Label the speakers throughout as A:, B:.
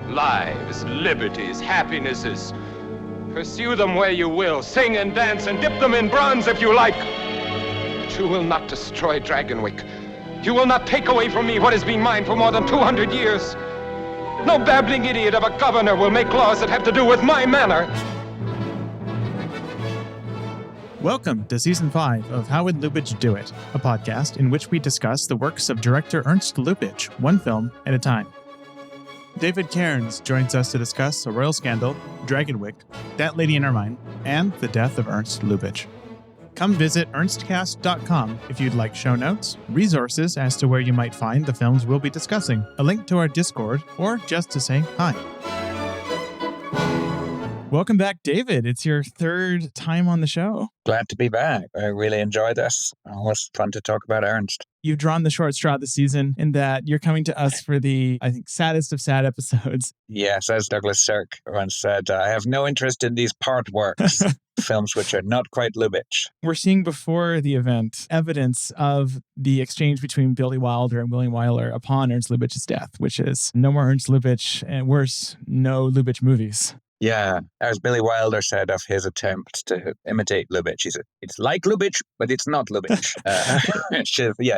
A: Lives, liberties, happinesses. Pursue them where you will. Sing and dance and dip them in bronze if you like. But you will not destroy Dragonwyck. You will not take away from me what has been mine for more than 200 years. No babbling idiot of a governor will make laws that have to do with my manor.
B: Welcome to Season 5 of How Would Lubitsch Do It, a podcast in which we discuss the works of director Ernst Lubitsch, one film at a time. David Cairns joins us to discuss A Royal Scandal, Dragonwyck, That Lady in Ermine, and the death of Ernst Lubitsch. Come visit ernstcast.com if you'd like show notes, resources as to where you might find the films we'll be discussing, a link to our Discord, or just to say hi. Welcome back, David. It's your third time on the show.
C: Glad to be back. I really enjoyed this. It was fun to talk about Ernst.
B: You've drawn the short straw this season in that you're coming to us for the, I think, saddest of sad episodes.
C: Yes, as Douglas Sirk once said, I have no interest in these part works, films which are not quite Lubitsch.
B: We're seeing before the event evidence of the exchange between Billy Wilder and William Wyler upon Ernst Lubitsch's death, which is no more Ernst Lubitsch and worse, no Lubitsch movies.
C: Yeah, as Billy Wilder said of his attempt to imitate Lubitsch, he said, it's like Lubitsch, but it's not Lubitsch.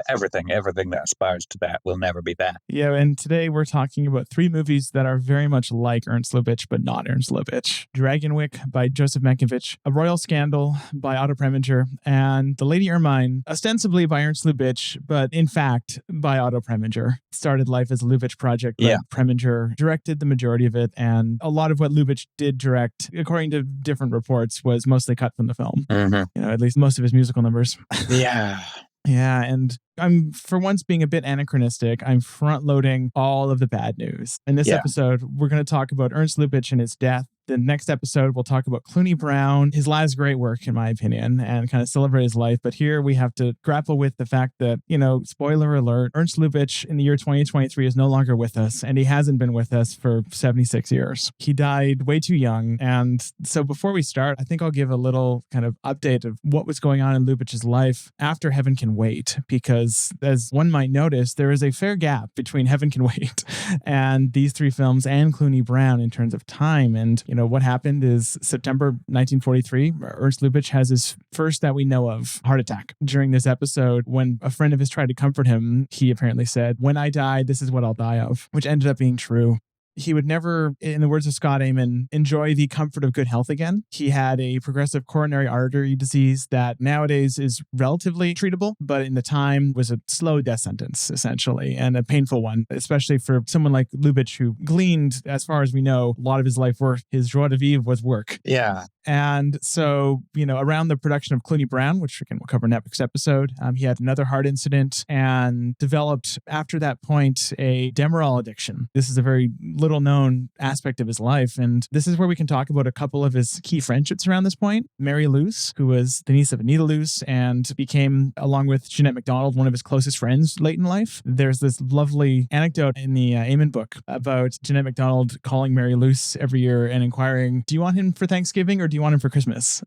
C: Everything that aspires to that will never be that.
B: Yeah, and today we're talking about three movies that are very much like Ernst Lubitsch, but not Ernst Lubitsch. Dragonwyck by Joseph Mankiewicz, A Royal Scandal by Otto Preminger, and The Lady Ermine, ostensibly by Ernst Lubitsch, but in fact by Otto Preminger. Started life as a Lubitsch project, but Preminger directed the majority of it, and a lot of what Lubitsch did direct, according to different reports, was mostly cut from the film.
C: Mm-hmm.
B: You know, at least most of his musical numbers.
C: Yeah.
B: Yeah, and I'm, for once being a bit anachronistic, I'm front-loading all of the bad news. In this episode, we're going to talk about Ernst Lubitsch and his death. The next episode, we'll talk about Clooney Brown, his last great work, in my opinion, and kind of celebrate his life. But here we have to grapple with the fact that, you know, spoiler alert, Ernst Lubitsch in the year 2023 is no longer with us, and he hasn't been with us for 76 years. He died way too young. And so before we start, I think I'll give a little kind of update of what was going on in Lubitsch's life after Heaven Can Wait, because as one might notice, there is a fair gap between Heaven Can Wait and these three films and Clooney Brown in terms of time. And, you know, what happened is September 1943, Ernst Lubitsch has his first, that we know of, heart attack. During this episode, when a friend of his tried to comfort him, he apparently said, "When I die, this is what I'll die of," which ended up being true. He would never, in the words of Scott Amon, enjoy the comfort of good health again. He had a progressive coronary artery disease that nowadays is relatively treatable, but in the time was a slow death sentence, essentially, and a painful one, especially for someone like Lubitsch, who gleaned, as far as we know, a lot of his life work. His joie de vivre was work.
C: Yeah.
B: And so, you know, around the production of Clooney Brown, which again we'll cover in next episode, he had another heart incident and developed, after that point, a Demerol addiction. This is a very little known aspect of his life. And this is where we can talk about a couple of his key friendships around this point. Mary Luce, who was the niece of Anita Luce and became, along with Jeanette MacDonald, one of his closest friends late in life. There's this lovely anecdote in the Amon book about Jeanette MacDonald calling Mary Luce every year and inquiring, "Do you want him for Thanksgiving or do you want him for Christmas?"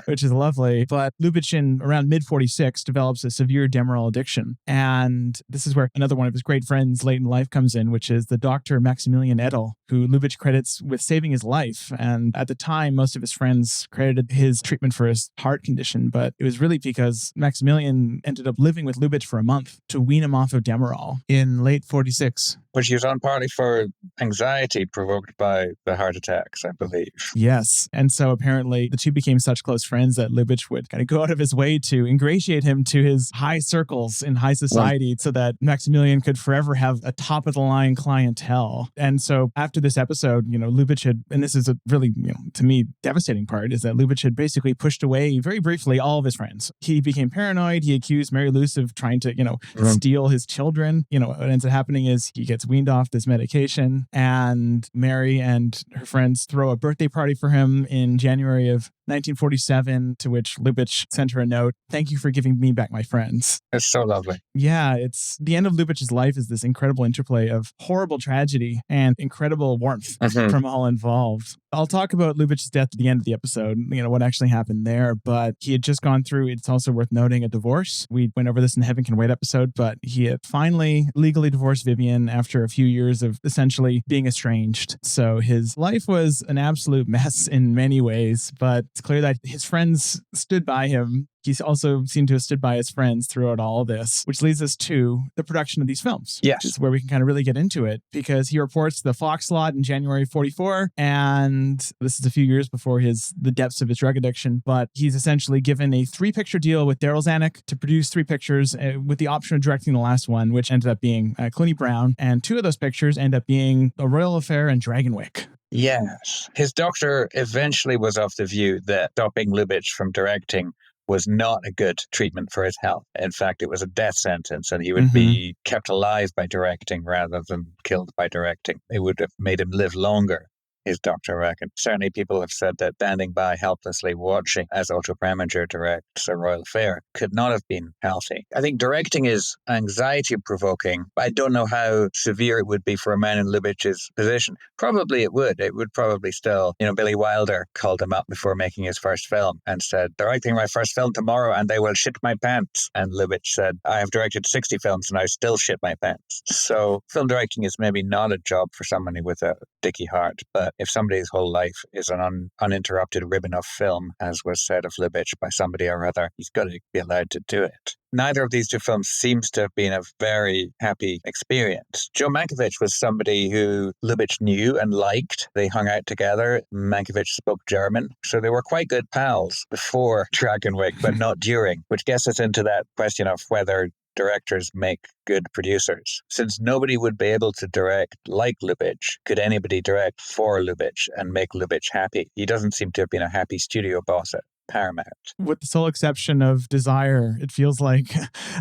B: Which is lovely. But Lubitsch, in around mid-46, develops a severe Demerol addiction. And this is where another one of his great friends late in life comes in, which is the doctor Maximilian Edel, who Lubitsch credits with saving his life. And at the time, most of his friends credited his treatment for his heart condition, but it was really because Maximilian ended up living with Lubitsch for a month to wean him off of Demerol in late 46.
C: Which he was on partly for anxiety provoked by the heart attacks, I believe.
B: Yes. And so apparently the two became such close friends that Lubitsch would kind of go out of his way to ingratiate him to his high circles in high society so that Maximilian could forever have a top-of-the-line clientele. And so after this episode, you know, Lubitsch had, and this is a really, you know, to me, devastating part, is that Lubitsch had basically pushed away very briefly all of his friends. He became paranoid. He accused Mary Luce of trying to, you know, steal his children. You know, what ends up happening is he gets weaned off this medication, and Mary and her friends throw a birthday party for him in January of 1947, to which Lubitsch sent her a note, "Thank you for giving me back my friends."
C: It's so lovely.
B: Yeah, it's the end of Lubitsch's life is this incredible interplay of horrible tragedy and incredible warmth from all involved. I'll talk about Lubitsch's death at the end of the episode, what actually happened there, but he had just gone through, it's also worth noting, a divorce. We went over this in the Heaven Can Wait episode, but he had finally legally divorced Vivian after a few years of essentially being estranged. So his life was an absolute mess in many ways, but it's clear that his friends stood by him. He also seemed to have stood by his friends throughout all of this, which leads us to the production of these films.
C: Yes.
B: Which is where we can kind of really get into it, because he reports the Fox lot in January 44, and this is a few years before the depths of his drug addiction, but he's essentially given a 3-picture deal with Daryl Zanuck to produce 3 pictures with the option of directing the last one, which ended up being Clooney Brown, and 2 of those pictures end up being A Royal Affair and Dragonwyck.
C: Yes. His doctor eventually was of the view that stopping Lubitsch from directing was not a good treatment for his health. In fact, it was a death sentence, and he would be kept alive by directing rather than killed by directing. It would have made him live longer, his doctor reckoned. Certainly people have said that standing by helplessly watching as Otto Preminger directs A Royal Affair could not have been healthy. I think directing is anxiety-provoking. I don't know how severe it would be for a man in Lubitsch's position. Probably it would. It would probably still. Billy Wilder called him up before making his first film and said, "Directing my first film tomorrow and they will shit my pants." And Lubitsch said, "I have directed 60 films and I still shit my pants." So film directing is maybe not a job for somebody with a dicky heart, but if somebody's whole life is an uninterrupted ribbon of film, as was said of Lubitsch by somebody or other, he's got to be allowed to do it. Neither of these 2 films seems to have been a very happy experience. Joe Mankiewicz was somebody who Lubitsch knew and liked. They hung out together. Mankiewicz spoke German, so they were quite good pals before Dragonwyck, but not during, which gets us into that question of whether directors make good producers. Since nobody would be able to direct like Lubitsch, could anybody direct for Lubitsch and make Lubitsch happy? He doesn't seem to have been a happy studio boss at Paramount.
B: With the sole exception of Desire, it feels like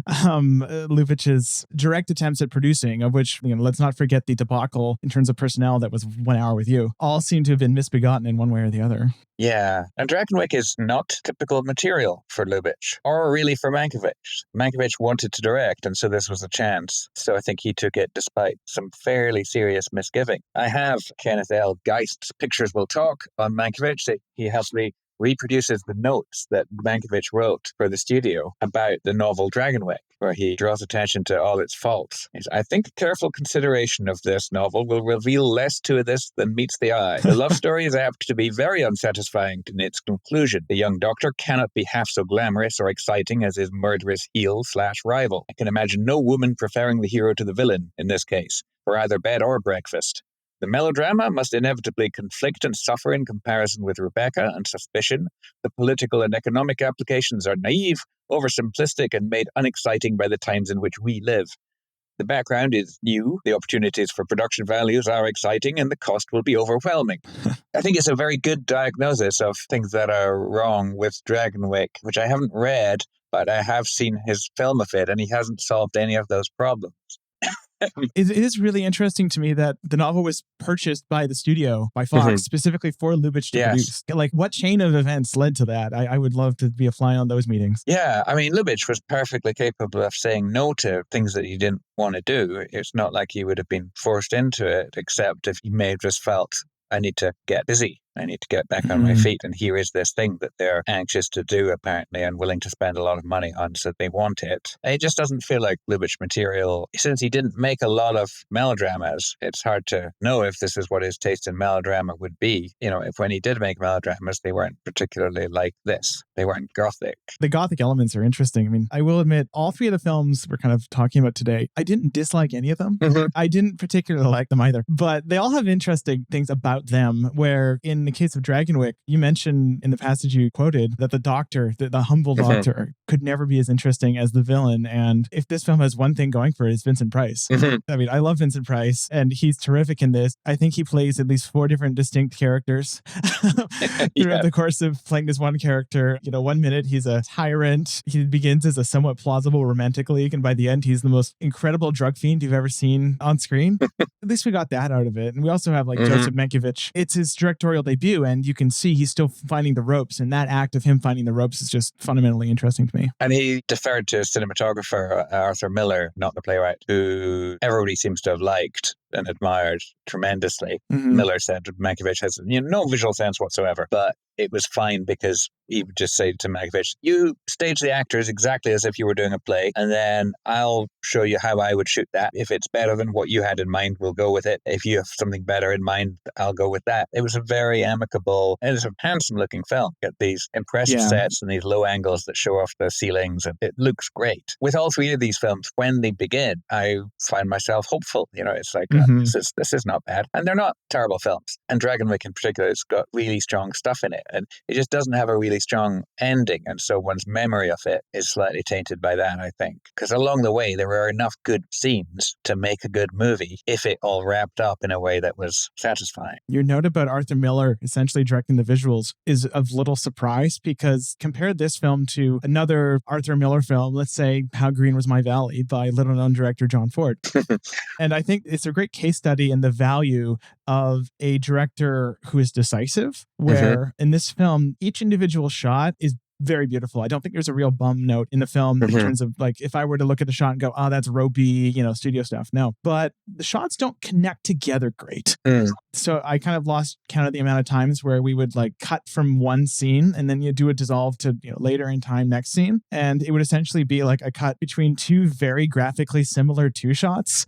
B: Lubitsch's direct attempts at producing, of which, let's not forget the debacle in terms of personnel that was 1 Hour with You, all seem to have been misbegotten in one way or the other.
C: Yeah, and Dragonwyck is not typical material for Lubitsch, or really for Mankiewicz. Mankiewicz wanted to direct, and so this was a chance. So I think he took it despite some fairly serious misgiving. I have Kenneth L. Geist's Pictures Will Talk on Mankiewicz. He helpfully reproduces the notes that Mankiewicz wrote for the studio about the novel Dragonwyck, where he draws attention to all its faults. I think a careful consideration of this novel will reveal less to this than meets the eye. The love story is apt to be very unsatisfying in its conclusion. The young doctor cannot be half so glamorous or exciting as his murderous heel/rival. I can imagine no woman preferring the hero to the villain in this case, for either bed or breakfast. The melodrama must inevitably conflict and suffer in comparison with Rebecca and Suspicion. The political and economic applications are naive, oversimplistic, and made unexciting by the times in which we live. The background is new, the opportunities for production values are exciting, and the cost will be overwhelming. I think it's a very good diagnosis of things that are wrong with Dragonwyck, which I haven't read, but I have seen his film of it, and he hasn't solved any of those problems.
B: It is really interesting to me that the novel was purchased by the studio, by Fox, specifically for Lubitsch to produce. Like, what chain of events led to that? I would love to be a fly on those meetings.
C: Yeah, I mean, Lubitsch was perfectly capable of saying no to things that he didn't want to do. It's not like he would have been forced into it, except if he may have just felt, I need to get busy. I need to get back on my feet. And here is this thing that they're anxious to do, apparently, and willing to spend a lot of money on, so they want it. It just doesn't feel like Lubitsch material. Since he didn't make a lot of melodramas, it's hard to know if this is what his taste in melodrama would be. If when he did make melodramas, they weren't particularly like this. They weren't gothic.
B: The gothic elements are interesting. I mean, I will admit, all 3 of the films we're kind of talking about today, I didn't dislike any of them. I didn't particularly like them either. But they all have interesting things about them, where in the case of Dragonwyck, you mentioned in the passage you quoted that the doctor, the humble doctor, could never be as interesting as the villain. And if this film has one thing going for it, it's Vincent Price. I mean, I love Vincent Price, and he's terrific in this. I think he plays at least 4 different distinct characters throughout the course of playing this one character. 1 minute he's a tyrant. He begins as a somewhat plausible romantic league, and by the end he's the most incredible drug fiend you've ever seen on screen. At least we got that out of it. And we also have like Joseph Mankiewicz. It's his directorial debut, and you can see he's still finding the ropes. And that act of him finding the ropes is just fundamentally interesting to me.
C: And he deferred to cinematographer Arthur Miller, not the playwright, who everybody seems to have liked and admired tremendously. Miller said Mankiewicz has no visual sense whatsoever, but it was fine because he would just say to Mankiewicz, you stage the actors exactly as if you were doing a play, and then I'll show you how I would shoot that. If it's better than what you had in mind, we'll go with it. If you have something better in mind, I'll go with that. It was a very amicable, and it's a handsome looking film. Got these impressive sets and these low angles that show off the ceilings, and it looks great. With all three of these films, when they begin, I find myself hopeful. It's like, this is not bad. And they're not terrible films. And Dragonwyck in particular, it's got really strong stuff in it. And it just doesn't have a really strong ending. And so one's memory of it is slightly tainted by that, I think. Because along the way, there were enough good scenes to make a good movie if it all wrapped up in a way that was satisfying.
B: Your note about Arthur Miller essentially directing the visuals is of little surprise, because compare this film to another Arthur Miller film, let's say How Green Was My Valley by little-known director John Ford. And I think it's a great case study in the value of a director who is decisive, where in this film, each individual shot is very beautiful. I don't think there's a real bum note in the film in terms of like, if I were to look at a shot and go, oh, that's ropey, studio stuff. No, but the shots don't connect together great. So I kind of lost count of the amount of times where we would like cut from one scene and then you do a dissolve to later in time next scene. And it would essentially be like a cut between two very graphically similar two shots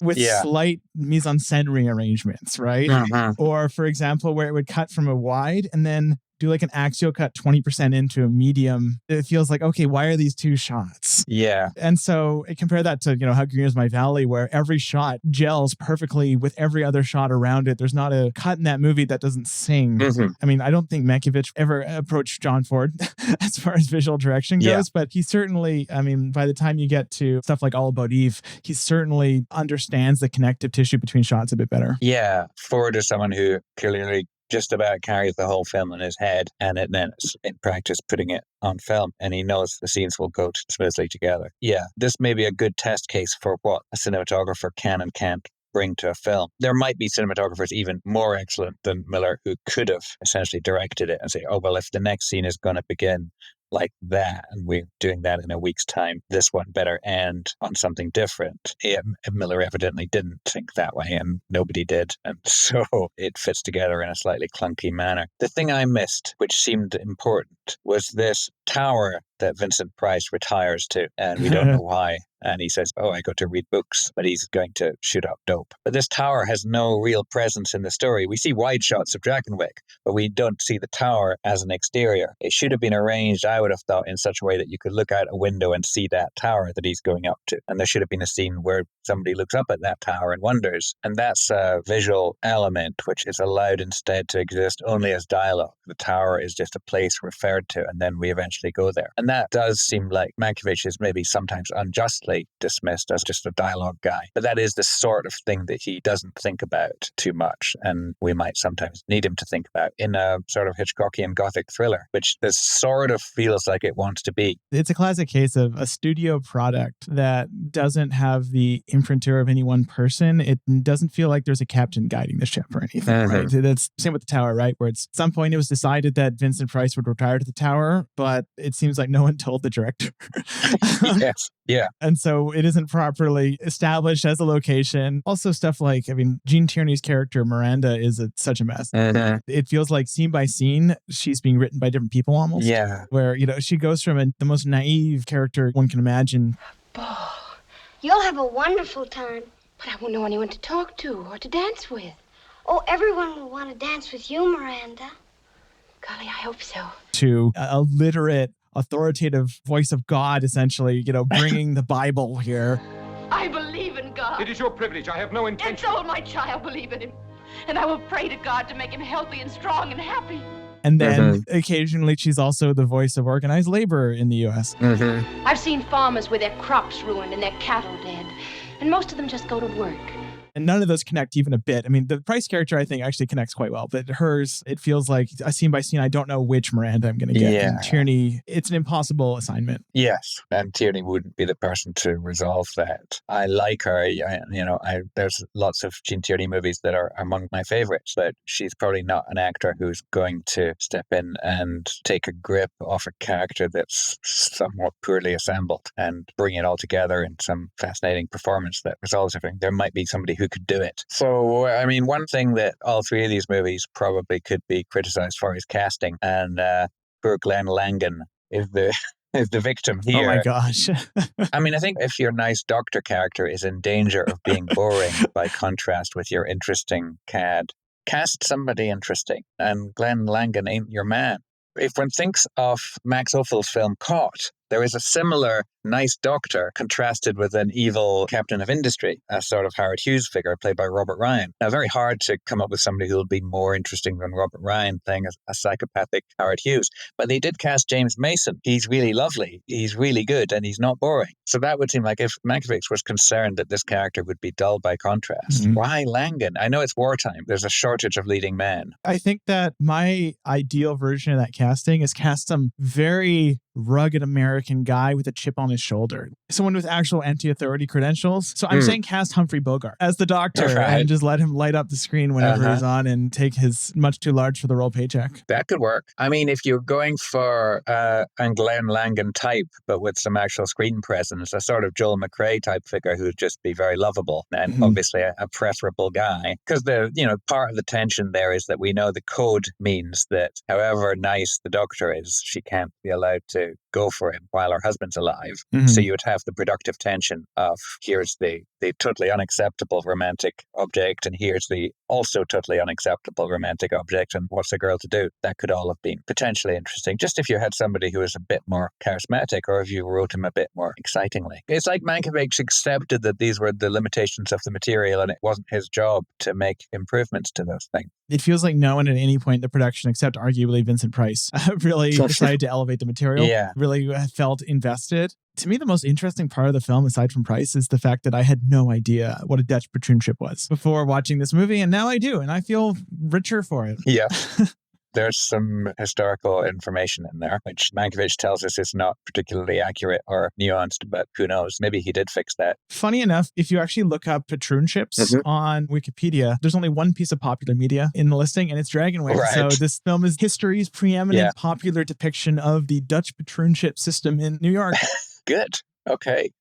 B: with slight mise-en-scène rearrangements, right? Or for example, where it would cut from a wide and then do like an axial cut 20% into a medium. It feels like, okay, why are these two shots?
C: Yeah. And
B: so compare that to, How Green Is My Valley, where every shot gels perfectly with every other shot around it. There's not a cut in that movie that doesn't sing. I mean, I don't think Mankiewicz ever approached John Ford as far as visual direction goes, but he certainly, by the time you get to stuff like All About Eve, he certainly understands the connective tissue between shots a bit better.
C: Yeah. Ford is someone who clearly just about carries the whole film in his head, and then it's in practice putting it on film, and he knows the scenes will go smoothly together. Yeah, this may be a good test case for what a cinematographer can and can't bring to a film. There might be cinematographers even more excellent than Miller who could have essentially directed it and say, oh, well, if the next scene is going to begin like that, and we're doing that in a week's time, this one better end on something different. Miller evidently didn't think that way, and nobody did. And so it fits together in a slightly clunky manner. The thing I missed, which seemed important, was this tower that Vincent Price retires to, and we don't know why. And he says, oh, I go to read books, but he's going to shoot up dope. But this tower has no real presence in the story. We see wide shots of Dragonwyck, but we don't see the tower as an exterior. It should have been arranged, I would have thought, in such a way that you could look out a window and see that tower that he's going up to. And there should have been a scene where somebody looks up at that tower and wonders. And that's a visual element which is allowed instead to exist only as dialogue. The tower is just a place referred to, and then we eventually go there. And that does seem like Mankiewicz is maybe sometimes unjustly dismissed as just a dialogue guy. But that is the sort of thing that he doesn't think about too much, and we might sometimes need him to think about in a sort of Hitchcockian gothic thriller, which this sort of feels like it wants to be.
B: It's a classic case of a studio product that doesn't have the imprinter of any one person. It doesn't feel like there's a captain guiding the ship or anything, right? That's same with the tower, right? Where it's at some point it was decided that Vincent Price would retire to the tower, but it seems like no one told the director.
C: Yes. Yeah.
B: And so it isn't properly established as a location. Also stuff like, Gene Tierney's character, Miranda, is such a mess. It feels like scene by scene, she's being written by different people almost.
C: Yeah.
B: Where, she goes from the most naive character one can imagine.
D: Oh, you'll have a wonderful time. But I won't know anyone to talk to or to dance with. Oh, everyone will want to dance with you, Miranda. Golly, I hope so.
B: To a literate, authoritative voice of God, essentially, bringing the Bible here.
E: I believe in God.
A: It is your privilege. I have no
E: And
A: intention.
E: so will my child believe in him. And I will pray to God to make him healthy and strong and happy.
B: And then occasionally she's also the voice of organized labor in the U.S.
E: I've seen farmers with their crops ruined and their cattle dead. And most of them just go to work.
B: And none of those connect even a bit. I mean, the Price character, I think, actually connects quite well. But hers, it feels like a scene by scene, I don't know which Miranda I'm going to get.
C: Yeah.
B: And Tierney, it's an impossible assignment.
C: Yes, and Tierney wouldn't be the person to resolve that. I like her. There's lots of Jean Tierney movies that are among my favorites, but she's probably not an actor who's going to step in and take a grip off a character that's somewhat poorly assembled and bring it all together in some fascinating performance that resolves everything. There might be somebody who could do it. So, I mean, one thing that all three of these movies probably could be criticized for is casting, and poor Glenn Langan is the victim here.
B: Oh my gosh.
C: I mean, I think if your nice doctor character is in danger of being boring by contrast with your interesting cad, cast somebody interesting, and Glenn Langan ain't your man. If one thinks of Max Ophuls' film Caught, there is a similar nice doctor contrasted with an evil captain of industry, a sort of Howard Hughes figure played by Robert Ryan. Now, very hard to come up with somebody who will be more interesting than Robert Ryan playing a psychopathic Howard Hughes. But they did cast James Mason. He's really lovely. He's really good, and he's not boring. So that would seem like if Mankiewicz was concerned that this character would be dull by contrast, why Langan? I know it's wartime. There's a shortage of leading men.
B: I think that my ideal version of that casting is cast some very rugged American guy with a chip on his shoulder. Someone with actual anti-authority credentials. So I'm saying cast Humphrey Bogart as the doctor and just let him light up the screen whenever he's on and take his much too large for the role paycheck.
C: That could work. I mean, if you're going for a Glenn Langan type, but with some actual screen presence, a sort of Joel McCrea type figure who'd just be very lovable and obviously a preferable guy. Because part of the tension there is that we know the code means that however nice the doctor is, she can't be allowed to go for him while her husband's alive. So you would have the productive tension of here's the totally unacceptable romantic object and here's the also totally unacceptable romantic object, and what's a girl to do? That could all have been potentially interesting, just if you had somebody who was a bit more charismatic or if you wrote him a bit more excitingly. It's like Mankiewicz accepted that these were the limitations of the material and it wasn't his job to make improvements to those things.
B: It feels like no one at any point in the production, except arguably Vincent Price, really decided to elevate the material, really felt invested. To me, the most interesting part of the film, aside from Price, is the fact that I had no idea what a Dutch patroonship was before watching this movie, and now I do, and I feel richer for it.
C: Yeah. There's some historical information in there, which Mankiewicz tells us is not particularly accurate or nuanced, but who knows? Maybe he did fix that.
B: Funny enough, if you actually look up patroonships on Wikipedia, there's only one piece of popular media in the listing, and it's Dragonwyck.
C: Right.
B: So this film is history's preeminent popular depiction of the Dutch patroonship system in New York.
C: Good. Okay.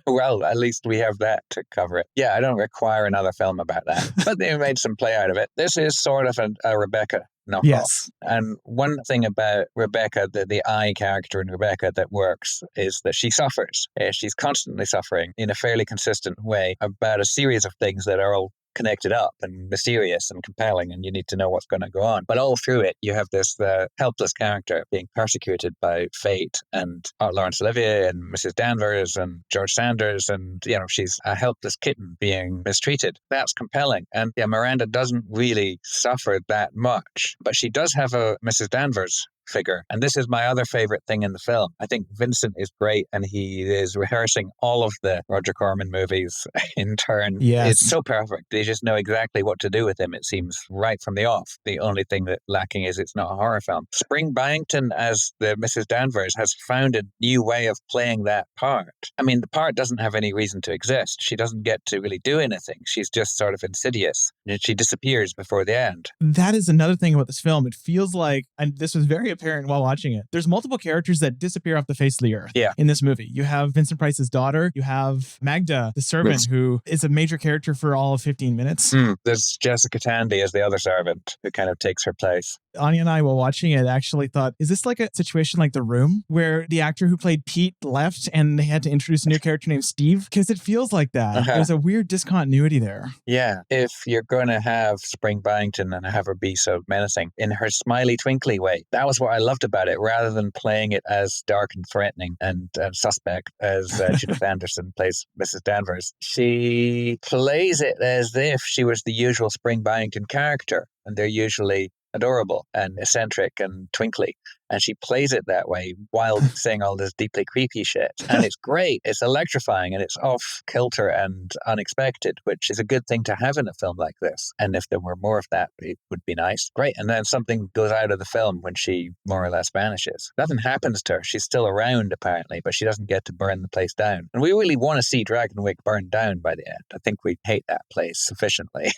C: Well, at least we have that to cover it. Yeah, I don't require another film about that. But they made some play out of it. This is sort of a Rebecca knockoff.
B: Yes.
C: And one thing about Rebecca, the I character in Rebecca that works, is that she suffers. She's constantly suffering in a fairly consistent way about a series of things that are all connected up and mysterious and compelling, and you need to know what's going to go on. But all through it, you have this helpless character being persecuted by fate, and Laurence Olivier and Mrs. Danvers and George Sanders, and she's a helpless kitten being mistreated. That's compelling. And Miranda doesn't really suffer that much, but she does have a Mrs. Danvers figure. And this is my other favorite thing in the film. I think Vincent is great, and he is rehearsing all of the Roger Corman movies in turn.
B: Yes.
C: It's so perfect. They just know exactly what to do with him, it seems, right from the off. The only thing that lacking is it's not a horror film. Spring Byington as the Mrs. Danvers has found a new way of playing that part. I mean, the part doesn't have any reason to exist. She doesn't get to really do anything. She's just sort of insidious. She disappears before the end.
B: That is another thing about this film. It feels like, and this was very apparent while watching it, there's multiple characters that disappear off the face of the earth in this movie. You have Vincent Price's daughter. You have Magda, the servant, who is a major character for all of 15 minutes.
C: There's Jessica Tandy as the other servant who kind of takes her place.
B: Anya and I, while watching it, actually thought, is this like a situation like The Room, where the actor who played Pete left and they had to introduce a new character named Steve? Because it feels like that. There's a weird discontinuity there.
C: Yeah. If you're going to have Spring Byington and have her be so menacing in her smiley, twinkly way, that was what I loved about it, rather than playing it as dark and threatening and suspect as Judith Anderson plays Mrs. Danvers. She plays it as if she was the usual Spring Byington character, and they're usually adorable and eccentric and twinkly. And she plays it that way while saying all this deeply creepy shit. And it's great. It's electrifying and it's off kilter and unexpected, which is a good thing to have in a film like this. And if there were more of that, it would be nice. Great. And then something goes out of the film when she more or less vanishes. Nothing happens to her. She's still around, apparently, but she doesn't get to burn the place down. And we really want to see Dragonwyck burned down by the end. I think we hate that place sufficiently.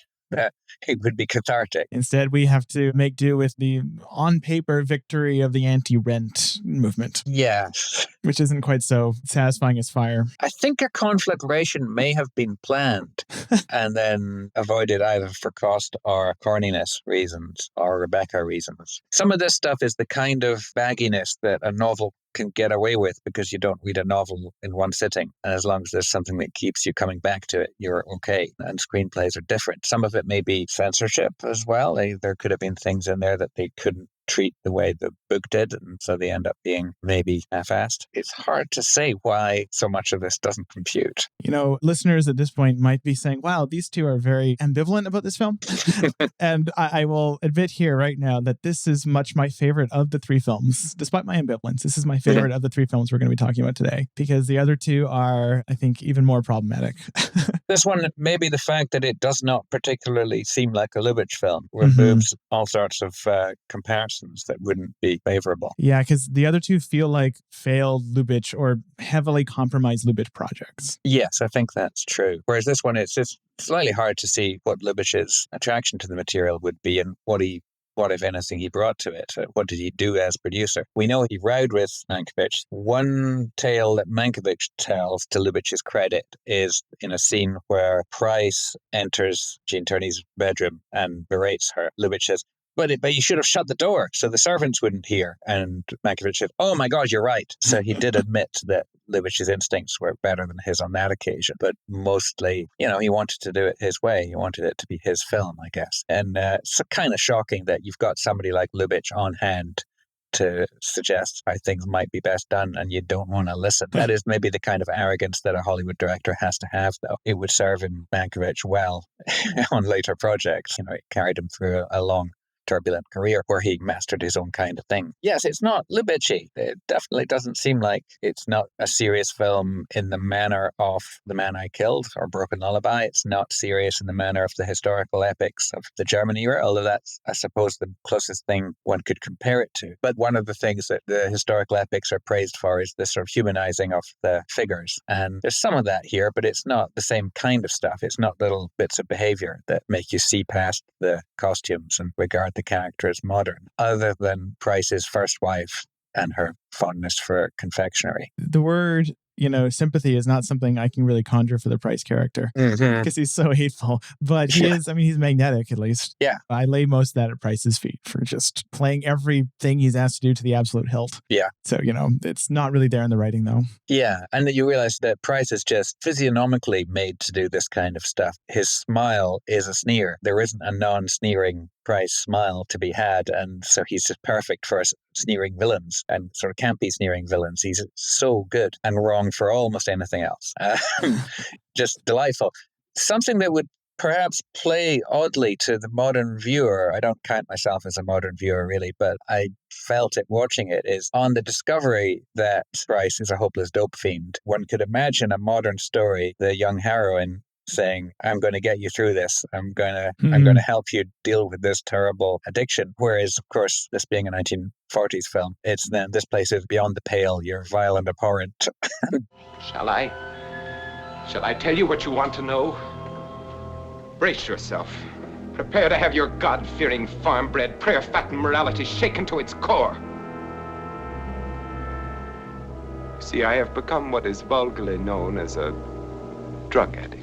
C: It would be cathartic.
B: Instead, we have to make do with the on-paper victory of the anti-rent movement.
C: Yeah.
B: Which isn't quite so satisfying as fire.
C: I think a conflagration may have been planned and then avoided either for cost or corniness reasons or Rebecca reasons. Some of this stuff is the kind of bagginess that a novel can get away with because you don't read a novel in one sitting. And as long as there's something that keeps you coming back to it, you're okay. And screenplays are different. Some of it may be censorship as well. There could have been things in there that they couldn't treat the way the book did, and so they end up being maybe half-assed. It's hard to say why so much of this doesn't compute.
B: You know, listeners at this point might be saying, wow, these two are very ambivalent about this film. And I will admit here right now that this is much my favorite of the three films. Despite my ambivalence, this is my favorite of the three films we're going to be talking about today, because the other two are, I think, even more problematic.
C: This one, maybe the fact that it does not particularly seem like a Lubitsch film removes all sorts of comparisons that wouldn't be favorable.
B: Yeah, because the other two feel like failed Lubitsch or heavily compromised Lubitsch projects.
C: Yes, I think that's true. Whereas this one, it's just slightly hard to see what Lubitsch's attraction to the material would be and what, if anything, he brought to it. What did he do as producer? We know he rowed with Mankiewicz. One tale that Mankiewicz tells, to Lubitsch's credit, is in a scene where Price enters Jean Turney's bedroom and berates her. Lubitsch says, but you should have shut the door so the servants wouldn't hear. And Mankiewicz said, oh my God, you're right. So he did admit that Lubitsch's instincts were better than his on that occasion. But mostly, he wanted to do it his way. He wanted it to be his film, I guess. And it's kind of shocking that you've got somebody like Lubitsch on hand to suggest how things might be best done and you don't want to listen. That is maybe the kind of arrogance that a Hollywood director has to have, though. It would serve him, Mankiewicz, well on later projects. It carried him through a long turbulent career where he mastered his own kind of thing. Yes, it's not Lubitsch-y. It definitely doesn't seem like it's not a serious film in the manner of The Man I Killed or Broken Lullaby. It's not serious in the manner of the historical epics of the German era, although that's, I suppose, the closest thing one could compare it to. But one of the things that the historical epics are praised for is the sort of humanizing of the figures. And there's some of that here, but it's not the same kind of stuff. It's not little bits of behavior that make you see past the costumes and regard the character as modern, other than Price's first wife and her fondness for confectionery.
B: The word, sympathy is not something I can really conjure for the Price character because he's so hateful. But he is, he's magnetic at least.
C: Yeah.
B: I lay most of that at Price's feet for just playing everything he's asked to do to the absolute hilt.
C: Yeah.
B: So, it's not really there in the writing though.
C: Yeah. And you realize that Price is just physiognomically made to do this kind of stuff. His smile is a sneer. There isn't a non-sneering Price smile to be had, and so he's just perfect for sneering villains and sort of campy sneering villains. He's so good and wrong for almost anything else. Just delightful. Something that would perhaps play oddly to the modern viewer. I don't count myself as a modern viewer really, but I felt it watching it, is on the discovery that Price is a hopeless dope fiend. One could imagine a modern story, the young heroine saying, I'm going to get you through this. I'm going to help you deal with this terrible addiction. Whereas, of course, this being a 1940s film, it's then this place is beyond the pale. You're vile and abhorrent.
A: Shall I tell you what you want to know? Brace yourself. Prepare to have your God-fearing, farm-bred, prayer-fattened morality shaken to its core. See, I have become what is vulgarly known as a drug addict.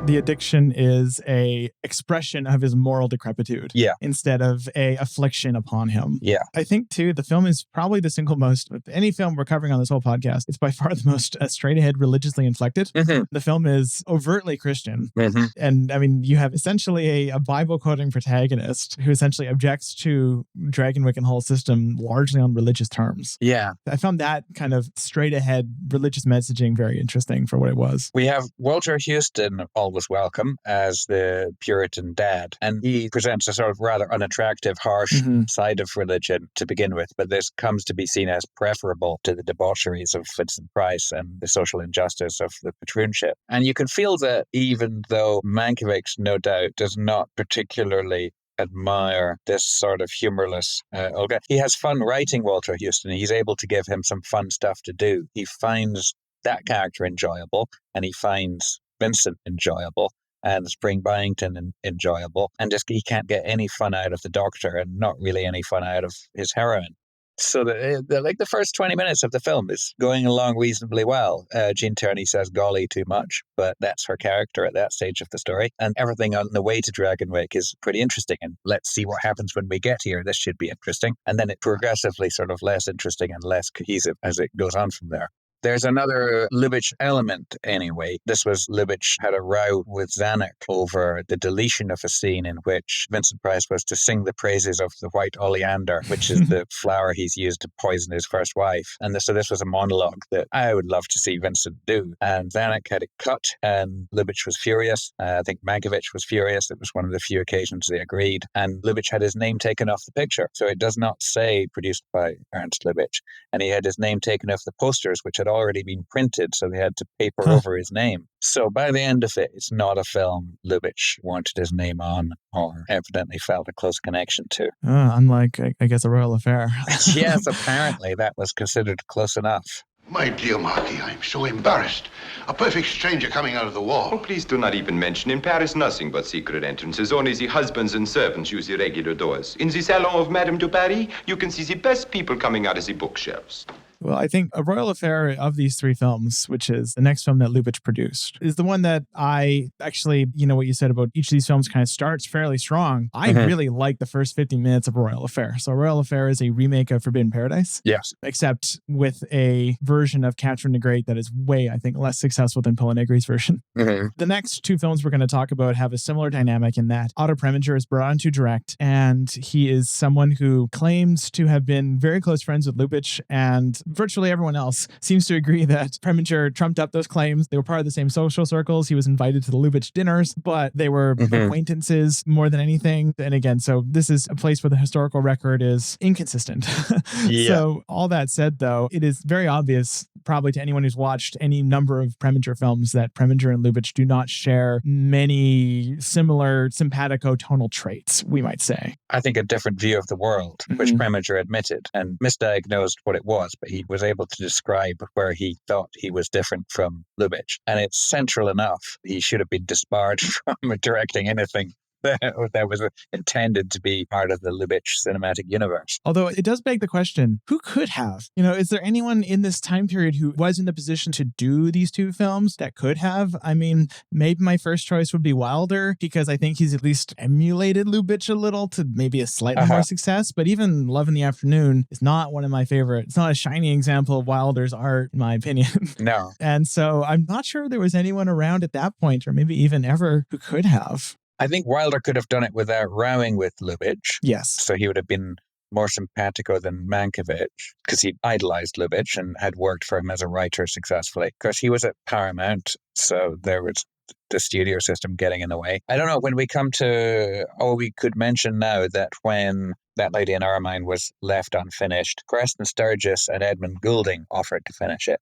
B: The addiction is a expression of his moral decrepitude instead of a affliction upon him.
C: Yeah.
B: I think, too, the film is probably the single most, of any film we're covering on this whole podcast, it's by far the most straight-ahead, religiously inflected. The film is overtly Christian. And, you have essentially a Bible-quoting protagonist who essentially objects to Dragonwyck and the whole system largely on religious terms.
C: Yeah.
B: I found that kind of straight-ahead religious messaging very interesting for what it was.
C: We have Walter Houston always was welcome as the Puritan dad. And he presents a sort of rather unattractive, harsh side of religion to begin with, but this comes to be seen as preferable to the debaucheries of Vincent Price and the social injustice of the patroonship. And you can feel that even though Mankiewicz, no doubt, does not particularly admire this sort of humorless Olga. He has fun writing Walter Houston. He's able to give him some fun stuff to do. He finds that character enjoyable, and he finds Vincent enjoyable, and Spring Byington enjoyable, and just he can't get any fun out of the Doctor, and not really any fun out of his heroine. So the first 20 minutes of the film is going along reasonably well. Jean Tierney says golly too much, but that's her character at that stage of the story. And everything on the way to Dragonwyck is pretty interesting. And let's see what happens when we get here. This should be interesting. And then it progressively sort of less interesting and less cohesive as it goes on from there. There's another Lubitsch element anyway. This was Lubitsch had a row with Zanuck over the deletion of a scene in which Vincent Price was to sing the praises of the white oleander, which is the flower he's used to poison his first wife. And so this was a monologue that I would love to see Vincent do. And Zanuck had it cut, and Lubitsch was furious. I think Mankiewicz was furious. It was one of the few occasions they agreed. And Lubitsch had his name taken off the picture. So it does not say produced by Ernst Lubitsch. And he had his name taken off the posters, which had already been printed, so they had to paper over his name. So by the end of it, it's not a film Lubitsch wanted his name on or evidently felt a close connection to.
B: Unlike, I guess, A Royal Affair.
C: Yes, apparently that was considered close enough.
F: My dear Marquis, I'm so embarrassed. A perfect stranger coming out of the wall.
A: Oh, please do not even mention. In Paris, nothing but secret entrances. Only the husbands and servants use the regular doors. In the Salon of Madame de Paris, you can see the best people coming out of the bookshelves.
B: Well, I think A Royal Affair of these three films, which is the next film that Lubitsch produced, is the one that I actually, what you said about each of these films kind of starts fairly strong. I really like the first 50 minutes of A Royal Affair. So A Royal Affair is a remake of Forbidden Paradise.
C: Yes.
B: Except with a version of Catherine the Great that is way, I think, less successful than Polanegri's version. The next two films we're going to talk about have a similar dynamic in that Otto Preminger is brought on to direct, and he is someone who claims to have been very close friends with Lubitsch, and virtually everyone else seems to agree that Preminger trumped up those claims. They were part of the same social circles. He was invited to the Lubitsch dinners, but they were acquaintances more than anything. And again, so this is a place where the historical record is inconsistent. So all that said, though, it is very obvious, probably to anyone who's watched any number of Preminger films, that Preminger and Lubitsch do not share many similar simpatico-tonal traits, we might say.
C: I think a different view of the world, which Preminger admitted and misdiagnosed what it was, but he was able to describe where he thought he was different from Lubitsch. And it's central enough. He should have been disbarred from directing anything that was intended to be part of the Lubitsch cinematic universe.
B: Although it does beg the question, who could have? Is there anyone in this time period who was in the position to do these two films that could have? I mean, maybe my first choice would be Wilder, because I think he's at least emulated Lubitsch a little to maybe a slightly more success. But even Love in the Afternoon is not one of my favorites. It's not a shining example of Wilder's art, in my opinion.
C: No.
B: And so I'm not sure there was anyone around at that point, or maybe even ever, who could have.
C: I think Wilder could have done it without rowing with Lubitsch.
B: Yes.
C: So he would have been more simpatico than Mankiewicz, because he idolized Lubitsch and had worked for him as a writer successfully. Of course, he was at Paramount, so there was the studio system getting in the way. I don't know, when we come to, we could mention now that when That Lady in Ermine was left unfinished, Preston Sturgis and Edmund Goulding offered to finish it.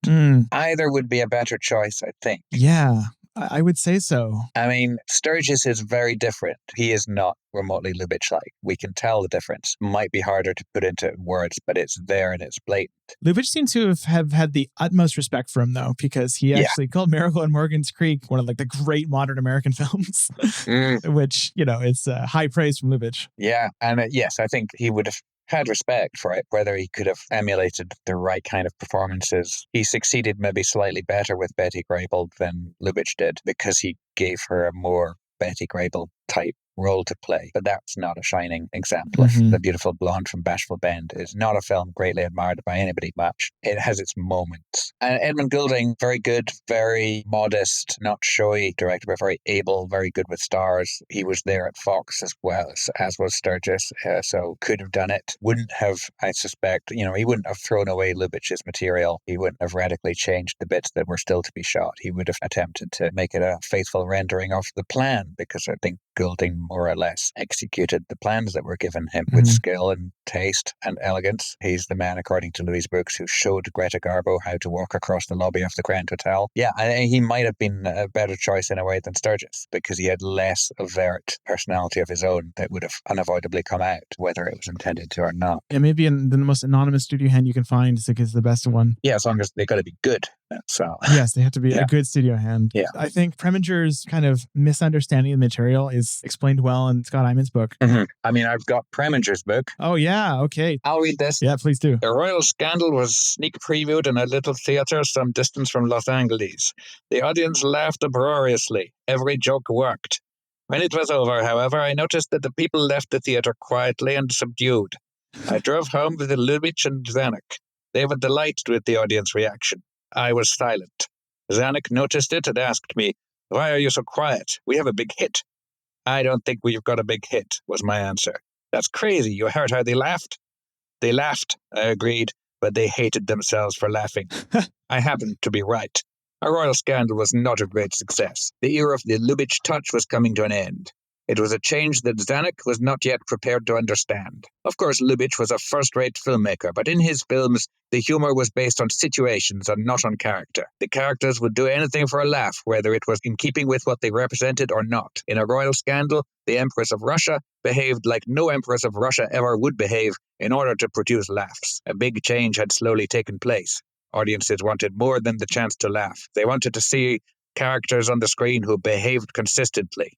C: Either would be a better choice, I think.
B: Yeah. I would say so.
C: I mean, Sturgis is very different. He is not remotely Lubitsch-like. We can tell the difference. Might be harder to put into words, but it's there and it's blatant.
B: Lubitsch seems to have had the utmost respect for him, though, because he actually called Miracle on Morgan's Creek one of the great modern American films, which, is high praise from Lubitsch.
C: Yeah, and yes, I think he would have had respect for it, whether he could have emulated the right kind of performances. He succeeded maybe slightly better with Betty Grable than Lubitsch did, because he gave her a more Betty Grable type role to play. But that's not a shining example of The Beautiful Blonde from Bashful Bend. It's not a film greatly admired by anybody much. It has its moments. And Edmund Goulding, very good, very modest, not showy director, but very able, very good with stars. He was there at Fox as well, as was Sturgis, so could have done it. Wouldn't have, I suspect, he wouldn't have thrown away Lubitsch's material. He wouldn't have radically changed the bits that were still to be shot. He would have attempted to make it a faithful rendering of the plan, because I think Goulding more or less executed the plans that were given him with skill and taste and elegance. He's the man, according to Louise Brooks, who showed Greta Garbo how to walk across the lobby of the Grand Hotel. Yeah, he might have been a better choice in a way than Sturgis, because he had less overt personality of his own that would have unavoidably come out, whether it was intended to or not.
B: Yeah, maybe the most anonymous studio hand you can find is the best one.
C: Yeah, as long as they got to be good. So
B: yes, they have to be a good studio hand.
C: Yeah.
B: I think Preminger's kind of misunderstanding of the material is explained well in Scott Iman's book.
C: I mean, I've got Preminger's book.
B: Oh, yeah. Okay.
C: I'll read this.
B: Yeah, please do.
C: The royal scandal was sneak previewed in a little theatre some distance from Los Angeles. The audience laughed uproariously. Every joke worked. When it was over, however, I noticed that the people left the theatre quietly and subdued. I drove home with Lubitsch and Zanuck. They were delighted with the audience reaction. I was silent. Zanuck noticed it and asked me, "Why are you so quiet? We have a big hit." "I don't think we've got a big hit," was my answer. "That's crazy. You heard how they laughed?" "They laughed," I agreed, "but they hated themselves for laughing." I happened to be right. A royal scandal was not a great success. The era of the Lubitsch touch was coming to an end. It was a change that Zanuck was not yet prepared to understand. Of course, Lubitsch was a first-rate filmmaker, but in his films, the humor was based on situations and not on character. The characters would do anything for a laugh, whether it was in keeping with what they represented or not. In A Royal Scandal, the Empress of Russia behaved like no Empress of Russia ever would behave in order to produce laughs. A big change had slowly taken place. Audiences wanted more than the chance to laugh. They wanted to see characters on the screen who behaved consistently.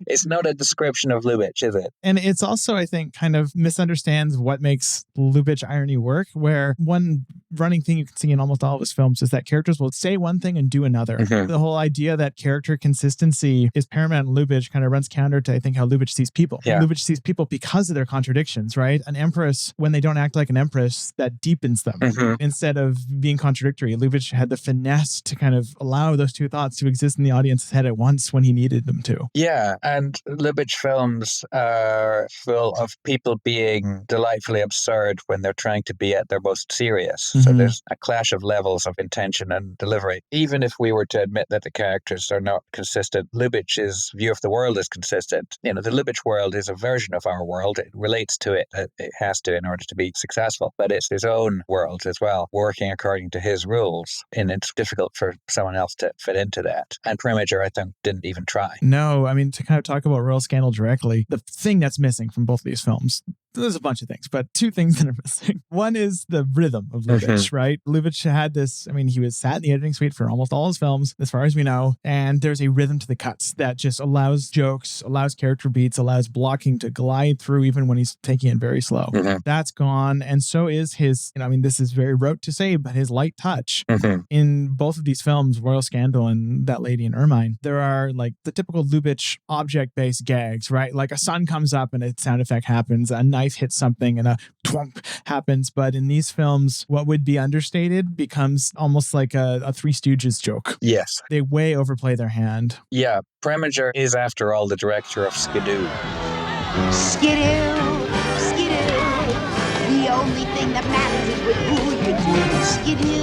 C: It's not a description of Lubitsch, is it?
B: And it's also, I think, kind of misunderstands what makes Lubitsch irony work, where one running thing you can see in almost all of his films is that characters will say one thing and do another. The whole idea that character consistency is paramount in Lubitsch kind of runs counter to, I think, how Lubitsch sees people.
C: Yeah.
B: Lubitsch sees people because of their contradictions, right? An empress, when they don't act like an empress, that deepens them instead of being contradictory. Lubitsch had the finesse to kind of allow those two thoughts to exist in the audience's head at once when he needed them to.
C: Yeah, and Lubitsch films are full of people being delightfully absurd when they're trying to be at their most serious. So there's a clash of levels of intention and delivery. Even if we were to admit that the characters are not consistent, Lubitsch's view of the world is consistent. The Lubitsch world is a version of our world. It relates to it. It has to in order to be successful. But it's his own world as well, working according to his rules. And it's difficult for someone else to fit into that. And Preminger, I think, didn't even try.
B: No, I mean, to kind of talk about Royal Scandal directly, the thing that's missing from both of these films, there's a bunch of things, but two things that are missing. One is the rhythm of Lubitsch, right? Lubitsch had this, I mean, he was sat in the editing suite for almost all his films, as far as we know, and there's a rhythm to the cuts that just allows jokes, allows character beats, allows blocking to glide through even when he's taking it very slow. That's gone, and so is his, I mean, this is very rote to say, but his light touch. In both of these films, Royal Scandal and That Lady in Ermine, there are like the typical Lubitsch object-based gags, right? Like a sun comes up and a sound effect happens, a knife hits something and a twomp happens. But in these films, what would be understated becomes almost like a Three Stooges joke.
C: Yes.
B: They way overplay their hand.
C: Yeah, Preminger is, after all, the director of Skidoo.
G: Skidoo, skidoo. The only thing that matters is with who you do. Skidoo,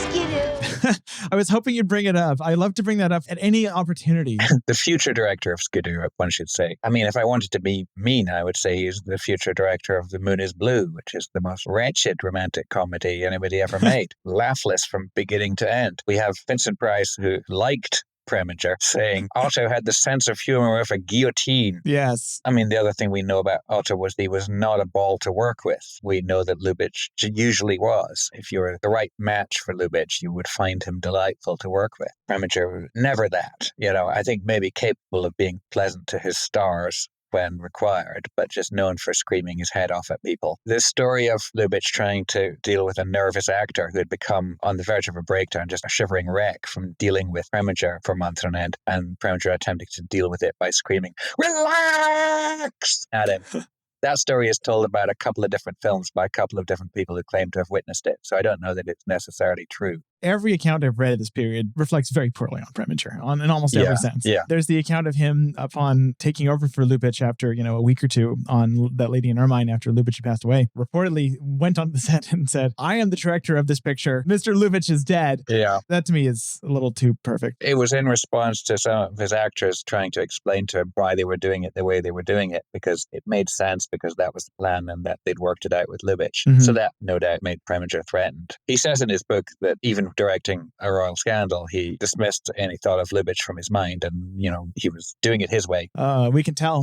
G: skidoo.
B: I was hoping you'd bring it up. I love to bring that up at any opportunity.
C: The future director of Skidoo, one should say. I mean, if I wanted to be mean, I would say he's the future director of The Moon is Blue, which is the most wretched romantic comedy anybody ever made. Laughless from beginning to end. We have Vincent Price, who liked Preminger, saying Otto had the sense of humor of a guillotine.
B: Yes.
C: I mean, the other thing we know about Otto was he was not a ball to work with. We know that Lubitsch usually was. If you were the right match for Lubitsch, you would find him delightful to work with. Preminger, never that. I think maybe capable of being pleasant to his stars, when required, but just known for screaming his head off at people. This story of Lubitsch trying to deal with a nervous actor who had become on the verge of a breakdown, just a shivering wreck from dealing with Preminger for months on end, and Preminger attempting to deal with it by screaming, "Relax!" at him. That story is told about a couple of different films by a couple of different people who claim to have witnessed it, so I don't know that it's necessarily true.
B: Every account I've read of this period reflects very poorly on Preminger, in almost every sense.
C: Yeah.
B: There's the account of him upon taking over for Lubitsch after, a week or two on That Lady in Ermine after Lubitsch had passed away, reportedly went on the set and said, "I am the director of this picture. Mr. Lubitsch is dead."
C: Yeah.
B: That to me is a little too perfect.
C: It was in response to some of his actors trying to explain to him why they were doing it the way they were doing it, because it made sense, because that was the plan and that they'd worked it out with Lubitsch.
B: Mm-hmm.
C: So that, no doubt, made Preminger threatened. He says in his book that even directing A Royal Scandal, he dismissed any thought of Lubitsch from his mind, and, he was doing it his way.
B: We can tell.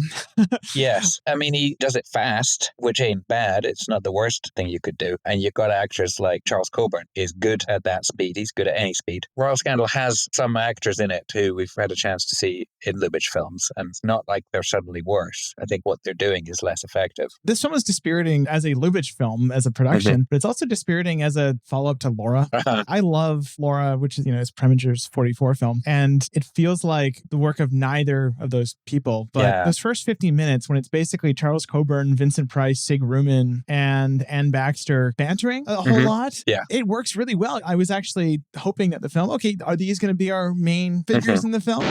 C: Yes. I mean, he does it fast, which ain't bad. It's not the worst thing you could do. And you've got actors like Charles Coburn is good at that speed. He's good at any speed. Royal Scandal has some actors in it who we've had a chance to see in Lubitsch films, and it's not like they're suddenly worse. I think what they're doing is less effective.
B: This film is dispiriting as a Lubitsch film, as a production, but it's also dispiriting as a follow-up to Laura. I love Laura, which is, is Preminger's 44 film. And it feels like the work of neither of those people. But those first 15 minutes, when it's basically Charles Coburn, Vincent Price, Sig Ruman, and Ann Baxter bantering a whole lot, it works really well. I was actually hoping that the film, are these going to be our main figures in the film?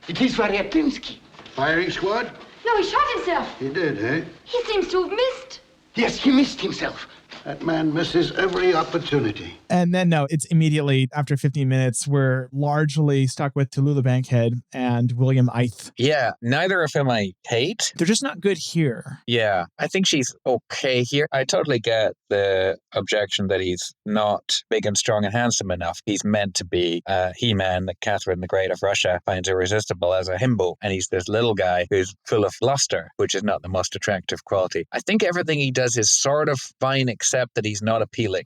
H: It is Variatinsky.
F: Firing squad?
D: No, he shot himself.
F: He did, eh?
D: He seems to have missed.
H: Yes, he missed himself.
F: That man misses every opportunity.
B: And then, no, it's immediately after 15 minutes, we're largely stuck with Tallulah Bankhead and William Eith.
C: Yeah, neither of them I hate.
B: They're just not good here.
C: Yeah, I think she's okay here. I totally get the objection that he's not big and strong and handsome enough. He's meant to be a He-Man that Catherine the Great of Russia finds irresistible as a himbo. And he's this little guy who's full of luster, which is not the most attractive quality. I think everything he does is sort of fine, except that he's not appealing.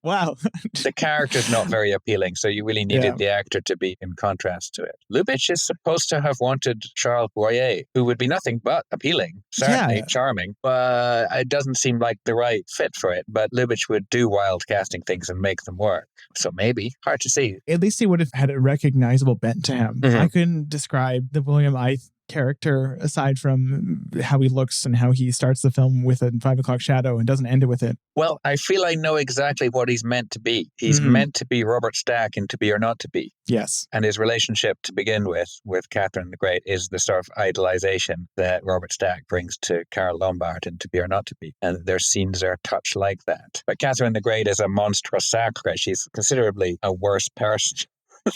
B: Wow.
C: The character's not very appealing, so you really needed the actor to be in contrast to it. Lubitsch is supposed to have wanted Charles Boyer, who would be nothing but appealing, certainly charming, but it doesn't seem like the right fit for it. But Lubitsch would do wild casting things and make them work. So maybe, hard to see.
B: At least he would have had a recognizable bent to him. I couldn't describe the William Eith character aside from how he looks and how he starts the film with a 5 o'clock shadow and doesn't end it with it.
C: Well, I feel I know exactly what he's meant to be. He's meant to be Robert Stack in To Be or Not to Be.
B: Yes.
C: And his relationship to begin with Catherine the Great is the sort of idolization that Robert Stack brings to Carol Lombard in To Be or Not to Be. And their scenes are touched like that. But Catherine the Great is a monstrous sacre. She's considerably a worse person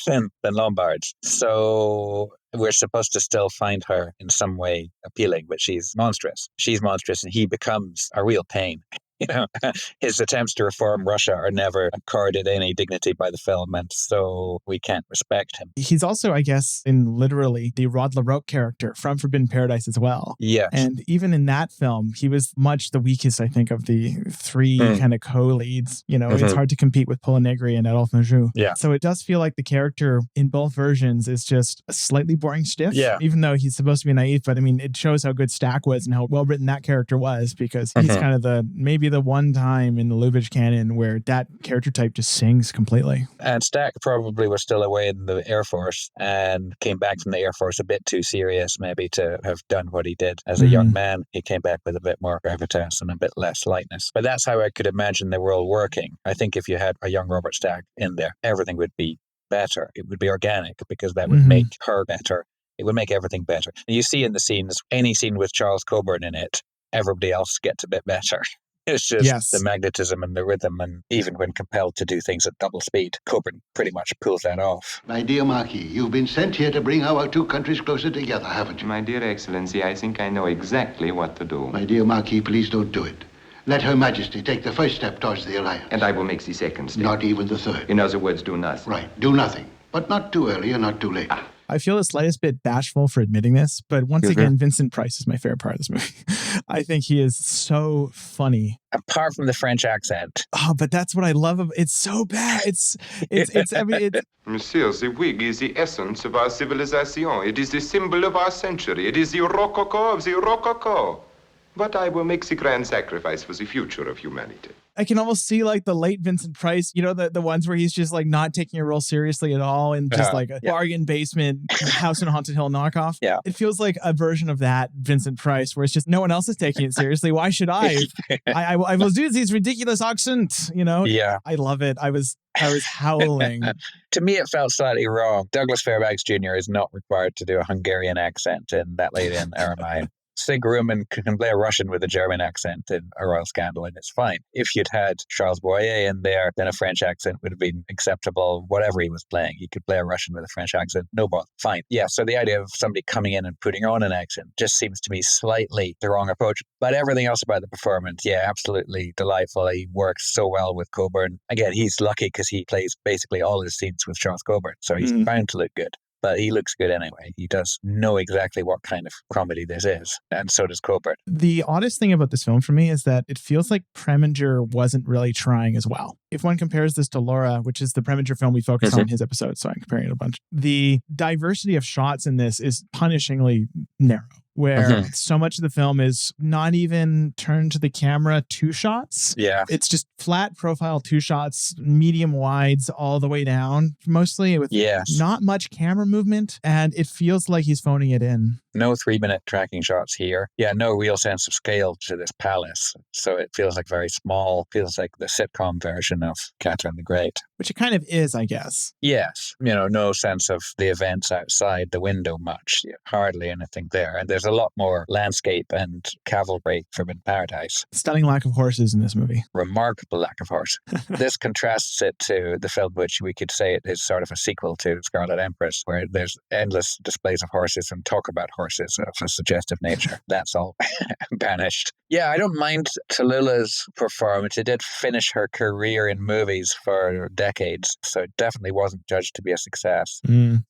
C: than Lombard's. So we're supposed to still find her in some way appealing, but she's monstrous. She's monstrous and he becomes a real pain. His attempts to reform Russia are never accorded any dignity by the film, and so we can't respect him.
B: He's also, I guess, in literally the Rod LaRoque character from Forbidden Paradise as well.
C: Yes.
B: And even in that film, he was much the weakest, I think, of the three kind of co-leads. It's hard to compete with Paul Negri and Adolphe Menjou.
C: Yeah.
B: So it does feel like the character in both versions is just a slightly boring stiff.
C: Yeah.
B: Even though he's supposed to be naive, but I mean, it shows how good Stack was and how well written that character was, because he's kind of maybe the one time in the Lubitsch canon where that character type just sings completely.
C: And Stack probably was still away in the Air Force and came back from the Air Force a bit too serious maybe to have done what he did. As a young man, he came back with a bit more gravitas and a bit less lightness. But that's how I could imagine the world working. I think if you had a young Robert Stack in there, everything would be better. It would be organic because that would make her better. It would make everything better. And you see in the scenes, any scene with Charles Coburn in it, everybody else gets a bit better. It's just the magnetism and the rhythm, and even when compelled to do things at double speed, Coburn pretty much pulls that off.
F: My dear Marquis, you've been sent here to bring our two countries closer together, haven't you?
A: My dear Excellency, I think I know exactly what to do.
F: My dear Marquis, please don't do it. Let Her Majesty take the first step towards the alliance.
A: And I will make the second step.
F: Not even the third.
A: In other words, do nothing.
F: Right, do nothing. But not too early or not too late.
B: I feel the slightest bit bashful for admitting this, but once again, Vincent Price is my favorite part of this movie. I think he is so funny.
C: Apart from the French accent.
B: Oh, but that's what I love of it's so bad. It's
A: Monsieur, the wig is the essence of our civilization. It is the symbol of our century. It is the rococo of the rococo. But I will make the grand sacrifice for the future of humanity.
B: I can almost see like the late Vincent Price, you know, the ones where he's just like not taking a role seriously at all and just like a bargain basement House on Haunted Hill knockoff.
C: Yeah.
B: It feels like a version of that Vincent Price where it's just no one else is taking it seriously. Why should I? I will do these ridiculous accents, you know?
C: Yeah.
B: I love it. I was howling.
C: To me, it felt slightly wrong. Douglas Fairbanks Jr. is not required to do a Hungarian accent in That Lady in Ermine. Sig Rumen can play a Russian with a German accent in A Royal Scandal, and it's fine. If you'd had Charles Boyer in there, then a French accent would have been acceptable, whatever he was playing. He could play a Russian with a French accent, no bother, fine. Yeah, so the idea of somebody coming in and putting on an accent just seems to me slightly the wrong approach. But everything else about the performance, yeah, absolutely delightful. He works so well with Coburn. Again, he's lucky because he plays basically all his scenes with Charles Coburn, so he's bound to look good. But he looks good anyway. He does know exactly what kind of comedy this is. And so does Coburn.
B: The oddest thing about this film for me is that it feels like Preminger wasn't really trying as well. If one compares this to Laura, which is the Preminger film we focus on in his episode, so I'm comparing it a bunch, the diversity of shots in this is punishingly narrow. Where so much of the film is not even turned to the camera 2 shots.
C: Yeah.
B: It's just flat profile 2 shots, medium wides all the way down, mostly with not much camera movement. And it feels like he's phoning it in.
C: No 3-minute tracking shots here. Yeah, no real sense of scale to this palace. So it feels like very small, feels like the sitcom version of Catherine the Great.
B: Which it kind of is, I guess.
C: Yes. You know, no sense of the events outside the window much. Hardly anything there. And there's a lot more landscape and cavalry from In Paradise.
B: Stunning lack of horses in this movie.
C: Remarkable lack of horse. This contrasts it to the film which we could say it is sort of a sequel to Scarlet Empress, where there's endless displays of horses and talk about horses of a suggestive nature. That's all banished. Yeah, I don't mind Tallulah's performance. It did finish her career in movies for decades, so it definitely wasn't judged to be a success.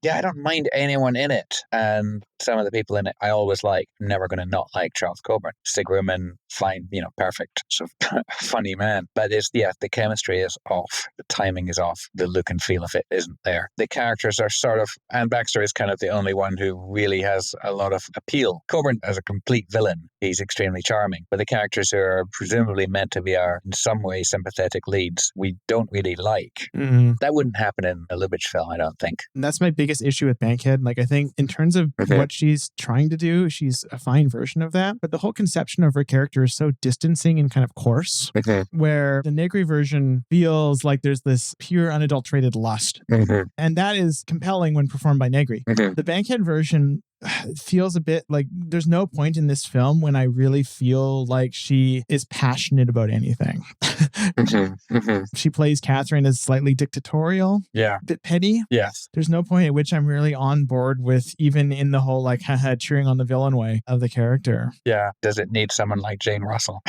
C: Yeah, I don't mind anyone in it. And some of the people in it I always like. I'm never going to not like Charles Coburn. Stig Rumen, fine, you know, perfect. So funny man. But the chemistry is off. The timing is off. The look and feel of it isn't there. The characters are sort of, Anne Baxter is kind of the only one who really has a lot of appeal. Coburn as a complete villain, he's extremely charming. But the characters who are presumably meant to be our, in some way, sympathetic leads, we don't really like. That wouldn't happen in a Lubitsch film, I don't think.
B: And that's my biggest issue with Bankhead. Like, I think in terms of what she's trying to do, she's a fine version of that. But the whole conception of her character is so distancing and kind of coarse, where the Negri version feels like there's this pure, unadulterated lust. And that is compelling when performed by Negri. The Bankhead version feels a bit like there's no point in this film when I really feel like she is passionate about anything. She plays Catherine as slightly dictatorial, a bit petty.
C: Yes.
B: There's no point at which I'm really on board with, even in the whole like cheering on the villain way of the character.
C: Yeah. Does it need someone like Jane Russell?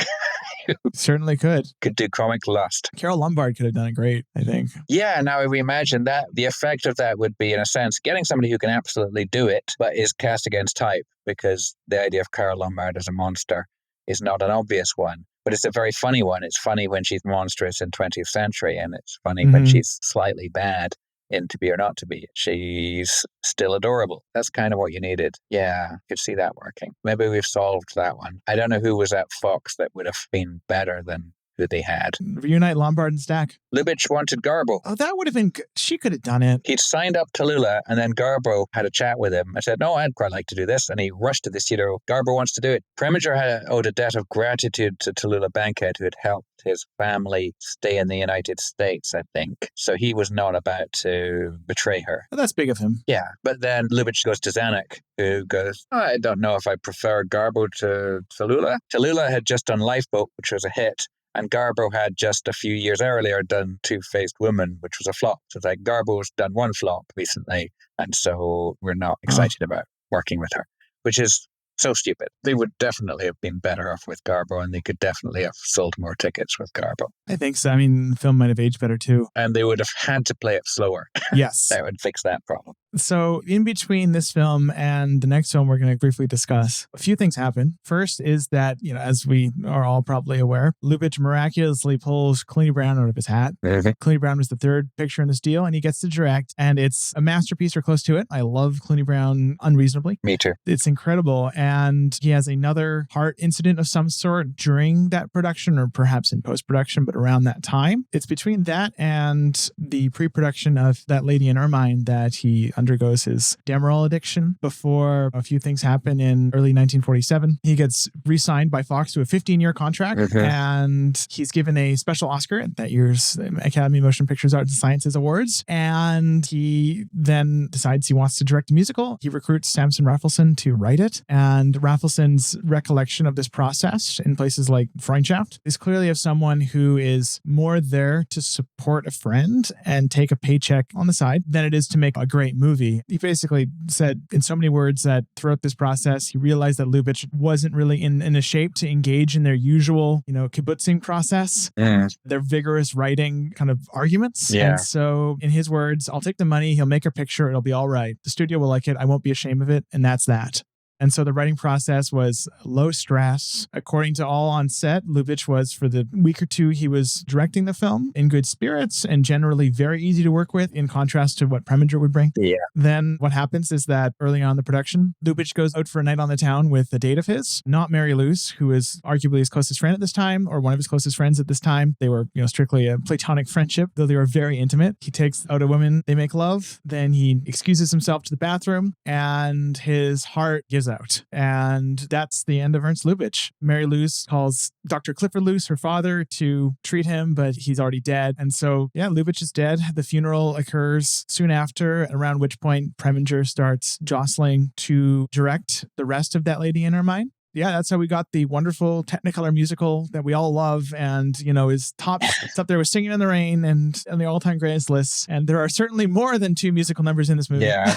B: Certainly could.
C: Could do comic lust.
B: Carol Lombard could have done it great, I think.
C: Yeah, now if we imagine that, the effect of that would be, in a sense, getting somebody who can absolutely do it, but is cast against type, because the idea of Carol Lombard as a monster is not an obvious one. But it's a very funny one. It's funny when she's monstrous in 20th century, and it's funny when she's slightly bad in To Be or Not to Be. She's still adorable. That's kind of what you needed. Yeah, could see that working. Maybe we've solved that one. I don't know who was at Fox that would have been better than who they had.
B: Reunite Lombard and Stack.
C: Lubitsch wanted Garbo.
B: Oh, that would have been good. She could have done it.
C: He'd signed up Tallulah, and then Garbo had a chat with him. I said, no, I'd quite like to do this. And he rushed to this, Garbo wants to do it. Preminger owed a debt of gratitude to Tallulah Bankhead, who had helped his family stay in the United States, I think. So he was not about to betray her.
B: Oh, that's big of him.
C: Yeah. But then Lubitsch goes to Zanuck, who goes, I don't know if I prefer Garbo to Tallulah. Tallulah had just done Lifeboat, which was a hit. And Garbo had just a few years earlier done Two-Faced Woman, which was a flop. So it's like Garbo's done one flop recently. And so we're not excited about working with her, which is So stupid. They would definitely have been better off with Garbo, and they could definitely have sold more tickets with Garbo.
B: I think so. I mean, the film might have aged better too.
C: And they would have had to play it slower.
B: Yes.
C: That would fix that problem.
B: So in between this film and the next film we're going to briefly discuss, a few things happen. First is that, as we are all probably aware, Lubitsch miraculously pulls Clooney Brown out of his hat. Clooney Brown was the third picture in this deal, and he gets to direct, and it's a masterpiece or close to it. I love Clooney Brown unreasonably.
C: Me too.
B: It's incredible. And he has another heart incident of some sort during that production, or perhaps in post-production, but around that time. It's between that and the pre-production of That Lady in Ermine that he undergoes his Demerol addiction before a few things happen in early 1947. He gets re-signed by Fox to a 15-year contract, and he's given a special Oscar at that year's Academy of Motion Pictures Arts and Sciences Awards. And he then decides he wants to direct a musical. He recruits Samson Raphaelson to write it. And Raphaelson's recollection of this process in places like Freundschaft is clearly of someone who is more there to support a friend and take a paycheck on the side than it is to make a great movie. He basically said in so many words that throughout this process, he realized that Lubitsch wasn't really in a shape to engage in their usual, kibbutzing process, their vigorous writing kind of arguments.
C: Yeah.
B: And so in his words, I'll take the money, he'll make a picture, it'll be all right. The studio will like it, I won't be ashamed of it, and that's that. And so the writing process was low stress. According to all on set, Lubitsch was, for the week or two he was directing the film, in good spirits and generally very easy to work with, in contrast to what Preminger would bring.
C: Yeah.
B: Then what happens is that early on in the production, Lubitsch goes out for a night on the town with a date of his, not Mary Luce, who is arguably his closest friend at this time, or one of his closest friends at this time. They were, strictly a platonic friendship, though they were very intimate. He takes out a woman, they make love, then he excuses himself to the bathroom, and his heart gives out. And that's the end of Ernst Lubitsch. Mary Luce calls Dr. Clifford Luce, her father, to treat him, but he's already dead. And so, Lubitsch is dead. The funeral occurs soon after, around which point Preminger starts jostling to direct the rest of That Lady in Ermine. Yeah, that's how we got the wonderful Technicolor musical that we all love, and is top. It's up there with Singing in the Rain and on the all-time greatest lists. And there are certainly more than 2 musical numbers in this movie.
C: Yeah.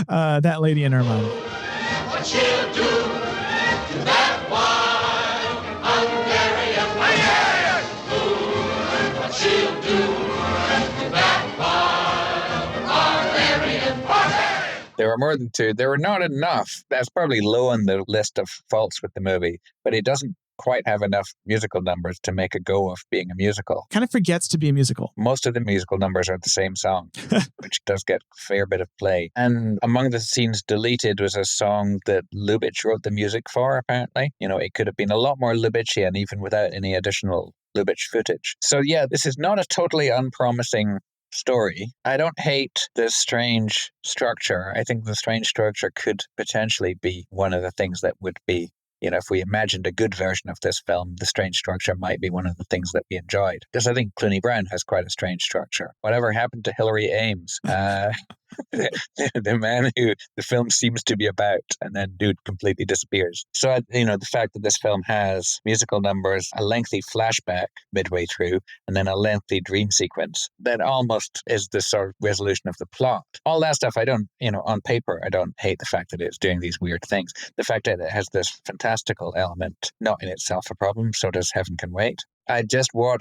B: That Lady in Ermine.
I: What she'll do to that wild Hungarian moon. What she'll do to that wild Hungarian.
C: There were more than 2. There were not enough. That's probably low on the list of faults with the movie, but it doesn't quite have enough musical numbers to make a go of being a musical.
B: Kind of forgets to be a musical.
C: Most of the musical numbers are the same song, which does get a fair bit of play. And among the scenes deleted was a song that Lubitsch wrote the music for, apparently. It could have been a lot more Lubitchian, even without any additional Lubitsch footage. So this is not a totally unpromising story. I don't hate the strange structure. I think the strange structure could potentially be one of the things that would be, if we imagined a good version of this film, the strange structure might be one of the things that we enjoyed. Because I think Clooney Brown has quite a strange structure. Whatever happened to Hilary Ames? The man who the film seems to be about, and then dude completely disappears. So, the fact that this film has musical numbers, a lengthy flashback midway through, and then a lengthy dream sequence, that almost is the sort of resolution of the plot. All that stuff, I don't, on paper, I don't hate the fact that it's doing these weird things. The fact that it has this fantastical element, not in itself a problem, so does Heaven Can Wait. I just been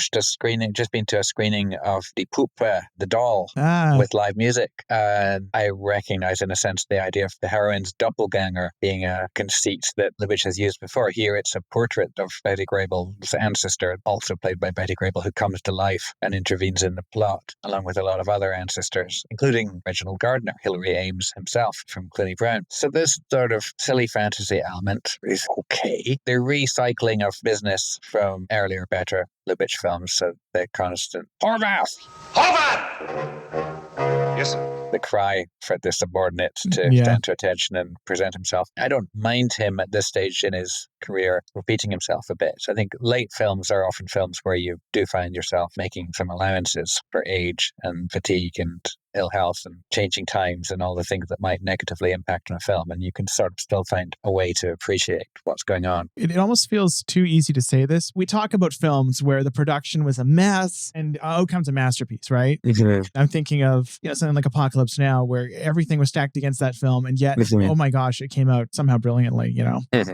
C: to a screening of Die Puppe, the doll, with live music. And I recognize, in a sense, the idea of the heroine's doppelganger being a conceit that Lubitsch has used before. Here, it's a portrait of Betty Grable's ancestor, also played by Betty Grable, who comes to life and intervenes in the plot, along with a lot of other ancestors, including Reginald Gardner, Hilary Ames himself from Clooney Brown. So this sort of silly fantasy element is okay. The recycling of business from earlier, better Lubitsch films, so the constant Horvath!
A: Yes, sir.
C: The cry for the subordinates to stand to attention and present himself. I don't mind him at this stage in his career repeating himself a bit. I think late films are often films where you do find yourself making some allowances for age and fatigue and ill health and changing times and all the things that might negatively impact on a film. And you can sort of still find a way to appreciate what's going on.
B: It almost feels too easy to say this. We talk about films where the production was a mess and outcome's a masterpiece, right?
C: Mm-hmm.
B: I'm thinking of something like Apocalypse Now, where everything was stacked against that film, and yet, oh my gosh, it came out somehow brilliantly,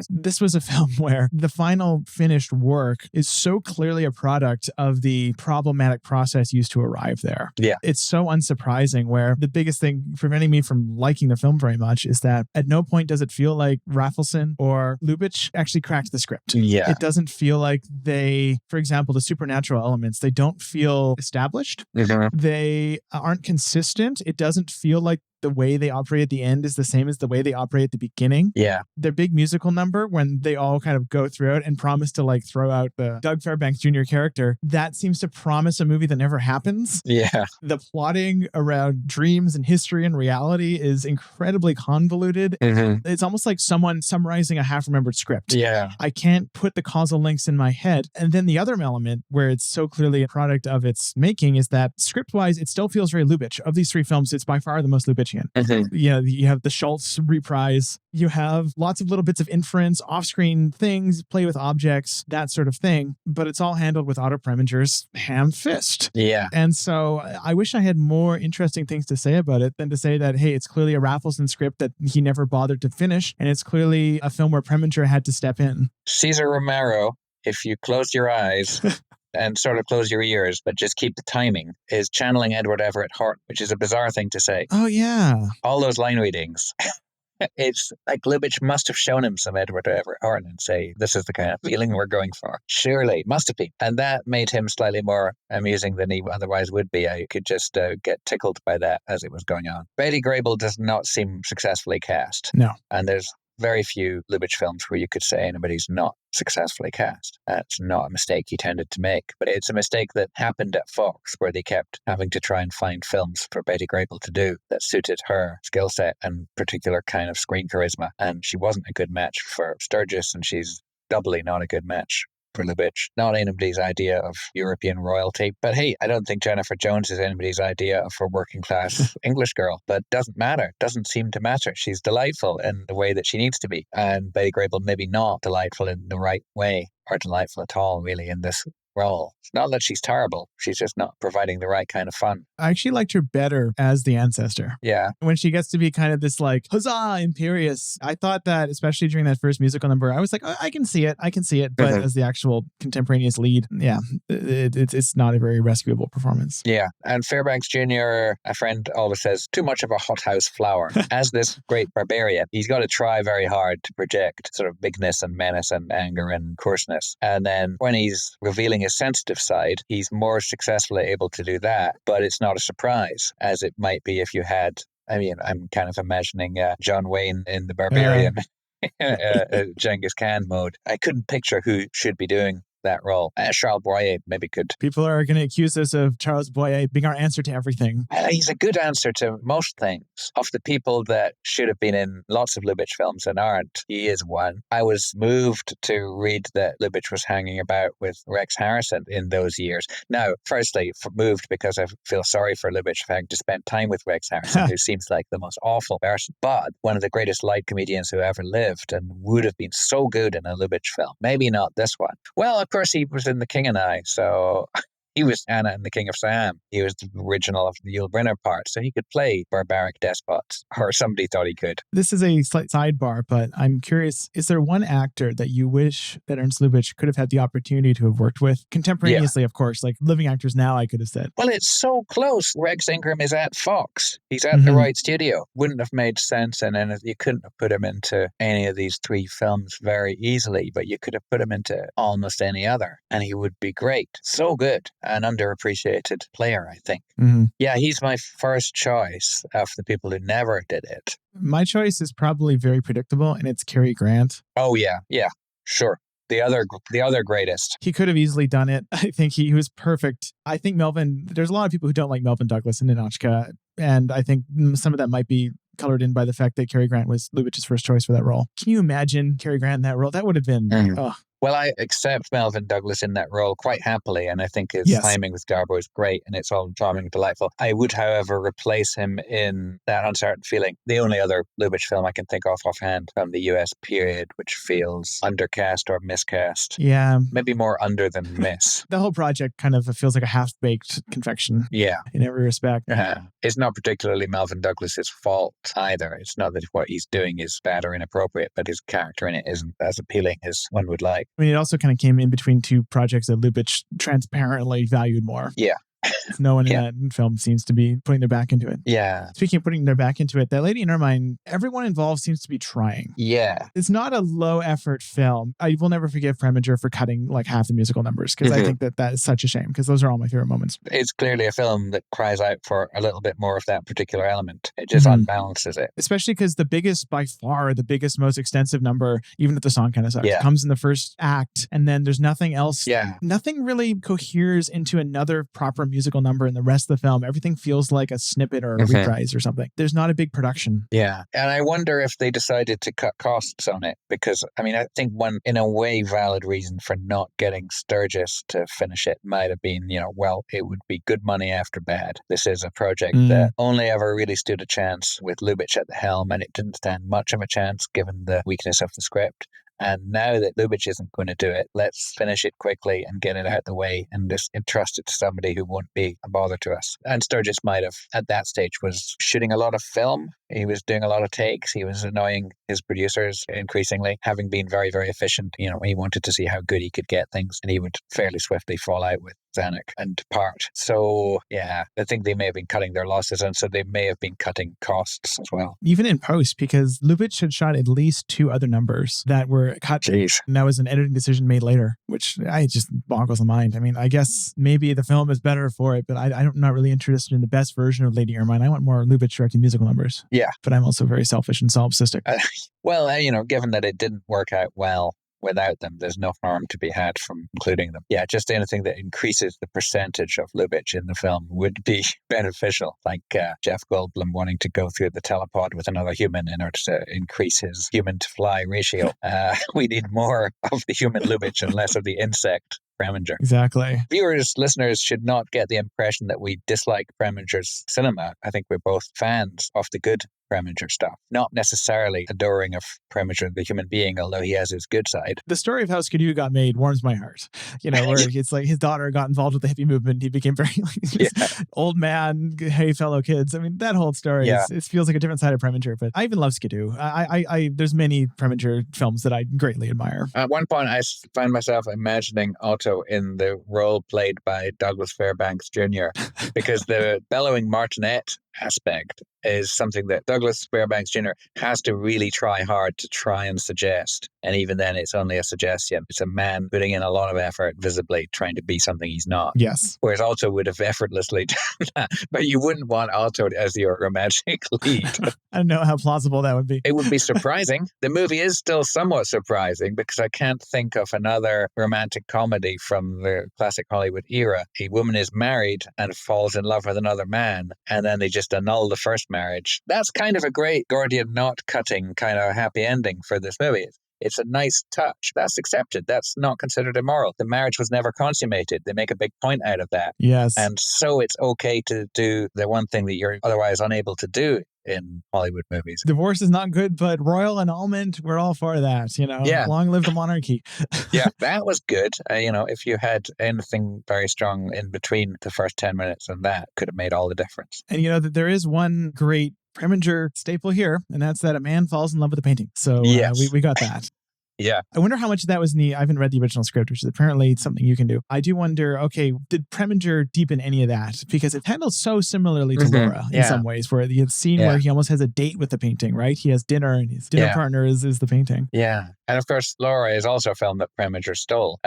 B: This was a film where the final finished work is so clearly a product of the problematic process used to arrive there.
C: Yeah.
B: It's so unsurprising, where the biggest thing preventing me from liking the film very much is that at no point does it feel like Raphaelson or Lubitsch actually cracked the script.
C: Yeah.
B: It doesn't feel like they, for example, the supernatural elements, they don't feel established.
C: Mm-hmm.
B: They aren't consistent. It doesn't feel like the way they operate at the end is the same as the way they operate at the beginning.
C: Yeah.
B: Their big musical number, when they all kind of go throughout and promise to like throw out the Doug Fairbanks Jr. character, that seems to promise a movie that never happens.
C: Yeah.
B: The plotting around dreams and history and reality is incredibly convoluted.
C: Mm-hmm.
B: It's almost like someone summarizing a half-remembered script.
C: Yeah.
B: I can't put the causal links in my head. And then the other element where it's so clearly a product of its making is that script-wise, it still feels very Lubitsch. Of these three films, it's by far the most Lubitchian.
C: Mm-hmm.
B: You have the Schultz reprise. You have lots of little bits of inference, off-screen things, play with objects, that sort of thing. But it's all handled with Otto Preminger's ham fist.
C: Yeah.
B: And so I wish I had more interesting things to say about it than to say that, hey, it's clearly a Raphaelson script that he never bothered to finish. And it's clearly a film where Preminger had to step in.
C: Cesar Romero, if you close your eyes and sort of close your ears, but just keep the timing, is channeling Edward Everett Horton, which is a bizarre thing to say.
B: Oh, yeah.
C: All those line readings. It's like Lubitsch must have shown him some Edward Everett Horton and say, this is the kind of feeling we're going for. Surely, must have been. And that made him slightly more amusing than he otherwise would be. I could just get tickled by that as it was going on. Betty Grable does not seem successfully cast.
B: No.
C: And there's very few Lubitsch films where you could say anybody's not successfully cast. That's not a mistake he tended to make, but it's a mistake that happened at Fox, where they kept having to try and find films for Betty Grable to do that suited her skill set and particular kind of screen charisma. And she wasn't a good match for Sturgis, and she's doubly not a good match for Lubitsch. Not anybody's idea of European royalty, but hey, I don't think Jennifer Jones is anybody's idea of a working class English girl, but doesn't matter. Doesn't seem to matter. She's delightful in the way that she needs to be, and Betty Grable maybe not delightful in the right way, or delightful at all really in this role. It's not that she's terrible, she's just not providing the right kind of fun.
B: I actually liked her better as the ancestor.
C: Yeah.
B: When she gets to be kind of this like, huzzah, imperious. I thought that, especially during that first musical number, I was like, oh, I can see it. But as the actual contemporaneous lead, yeah, it's not a very rescuable performance.
C: Yeah. And Fairbanks Jr., a friend always says, too much of a hothouse flower. As this great barbarian, he's got to try very hard to project sort of bigness and menace and anger and coarseness. And then when he's revealing his sensitive side, he's more successfully able to do that, but it's not a surprise, as it might be if you had, I mean, I'm kind of imagining John Wayne in the Barbarian, Genghis Khan mode. I couldn't picture who should be doing that role. Charles Boyer maybe could.
B: People are going to accuse us of Charles Boyer being our answer to everything.
C: He's a good answer to most things. Of the people that should have been in lots of Lubitsch films and aren't, he is one. I was moved to read that Lubitsch was hanging about with Rex Harrison in those years. Now, firstly, moved because I feel sorry for Lubitsch for having to spend time with Rex Harrison, who seems like the most awful person, but one of the greatest light comedians who ever lived and would have been so good in a Lubitsch film. Maybe not this one. Well, of course, he was in The King and I, so he was Anna in The King of Siam. He was the original of the Yul Brynner part, so he could play barbaric despots, or somebody thought he could.
B: This is a slight sidebar, but I'm curious, is there one actor that you wish that Ernst Lubitsch could have had the opportunity to have worked with? Contemporaneously, of course, like living actors now, I could have said.
C: Well, it's so close. Rex Ingram is at Fox. He's at the right studio. Wouldn't have made sense, and then you couldn't have put him into any of these three films very easily, but you could have put him into almost any other, and he would be great. So good. An underappreciated player, I think. Yeah, he's my first choice of the people who never did it.
B: My choice is probably very predictable, and it's Cary Grant.
C: Oh, yeah, sure. The other greatest.
B: He could have easily done it. I think he was perfect. I think there's a lot of people who don't like Melvin Douglas and Ninotchka, and I think some of that might be colored in by the fact that Cary Grant was Lubitsch's first choice for that role. Can you imagine Cary Grant in that role? That would have been
C: Well, I accept Melvyn Douglas in that role quite happily, and I think his timing with Garbo is great, and it's all charming and delightful. I would, however, replace him in That Uncertain Feeling, the only other Lubitsch film I can think of offhand from the US period, which feels undercast or miscast.
B: Yeah.
C: Maybe more under than miss.
B: The whole project kind of feels like a half-baked confection.
C: Yeah.
B: In every respect.
C: It's not particularly Melvyn Douglas's fault either. It's not that what he's doing is bad or inappropriate, but his character in it isn't as appealing as one would like.
B: I mean, it also kind of came in between two projects that Lubitsch transparently valued more.
C: Yeah.
B: No one in that film seems to be putting their back into it.
C: Yeah.
B: Speaking of putting their back into it, that lady in Ermine, everyone involved seems to be trying.
C: Yeah.
B: It's not a low effort film. I will never forgive Preminger for cutting like half the musical numbers because I think that is such a shame because those are all my favorite moments.
C: It's clearly a film that cries out for a little bit more of that particular element. It just unbalances it.
B: Especially because by far the biggest, most extensive number, even if the song kind of sucks, comes in the first act and then there's nothing else.
C: Yeah.
B: Nothing really coheres into another proper musical number in the rest of the film. Everything feels like a snippet or a reprise or something. There's not a big production.
C: Yeah. And I wonder if they decided to cut costs on it because, I mean, I think one, in a way, valid reason for not getting Sturgis to finish it might have been, well, it would be good money after bad. This is a project that only ever really stood a chance with Lubitsch at the helm, and it didn't stand much of a chance given the weakness of the script. And now that Lubitsch isn't going to do it, let's finish it quickly and get it out of the way and just entrust it to somebody who won't be a bother to us. And Sturgis might have, at that stage, was shooting a lot of film. He was doing a lot of takes. He was annoying his producers increasingly, having been very, very efficient. He wanted to see how good he could get things, and he would fairly swiftly fall out with Zanuck and depart. So, yeah, I think they may have been cutting their losses, and so they may have been cutting costs as well.
B: Even in post, because Lubitsch had shot at least 2 other numbers that were cut.
C: Jeez.
B: And that was an editing decision made later, which I just boggles the mind. I mean, I guess maybe the film is better for it, but I'm not really interested in the best version of Lady Ermine. I want more Lubitsch directing musical numbers.
C: Yeah.
B: But I'm also very selfish and solipsistic.
C: Given that it didn't work out well without them, there's no harm to be had from including them. Yeah, just anything that increases the percentage of Lubitsch in the film would be beneficial, like Jeff Goldblum wanting to go through the telepod with another human in order to increase his human-to-fly ratio. We need more of the human Lubitsch and less of the insect Preminger.
B: Exactly.
C: Viewers, listeners should not get the impression that we dislike Preminger's cinema. I think we're both fans of the good Preminger stuff. Not necessarily adoring of Preminger, the human being, although he has his good side.
B: The story of how Skidoo got made warms my heart. Where it's like his daughter got involved with the hippie movement. He became very old man, hey, fellow kids. I mean, that whole story it feels like a different side of Preminger, but I even love Skidoo. There's many Preminger films that I greatly admire.
C: At one point, I find myself imagining Otto in the role played by Douglas Fairbanks Jr. because the bellowing martinet aspect is something that Douglas Fairbanks Jr. has to really try hard to try and suggest. And even then, it's only a suggestion. It's a man putting in a lot of effort, visibly trying to be something he's not.
B: Yes.
C: Whereas Otto would have effortlessly done that. But you wouldn't want Otto as your romantic lead.
B: I don't know how plausible that would be.
C: It would be surprising. The movie is still somewhat surprising because I can't think of another romantic comedy from the classic Hollywood era. A woman is married and falls in love with another man, and then they just annul the first marriage. That's kind of a great Gordian knot cutting kind of happy ending for this movie. It's a nice touch. That's accepted. That's not considered immoral. The marriage was never consummated. They make a big point out of that.
B: Yes.
C: And so it's okay to do the one thing that you're otherwise unable to do in Hollywood movies.
B: Divorce is not good, but royal annulment, we're all for that,
C: Yeah.
B: Long live the monarchy.
C: Yeah, that was good. If you had anything very strong in between the first 10 minutes and that could have made all the difference.
B: And that there is one great Preminger staple here, and that's that a man falls in love with a painting. So we got that.
C: Yeah.
B: I wonder how much of that was I haven't read the original script, which is apparently something you can do. I do wonder, okay, did Preminger deepen any of that? Because it handles so similarly to Laura in some ways, where the scene where he almost has a date with the painting, right? He has dinner and his dinner partner is the painting.
C: Yeah. And of course, Laura is also a film that Preminger stole.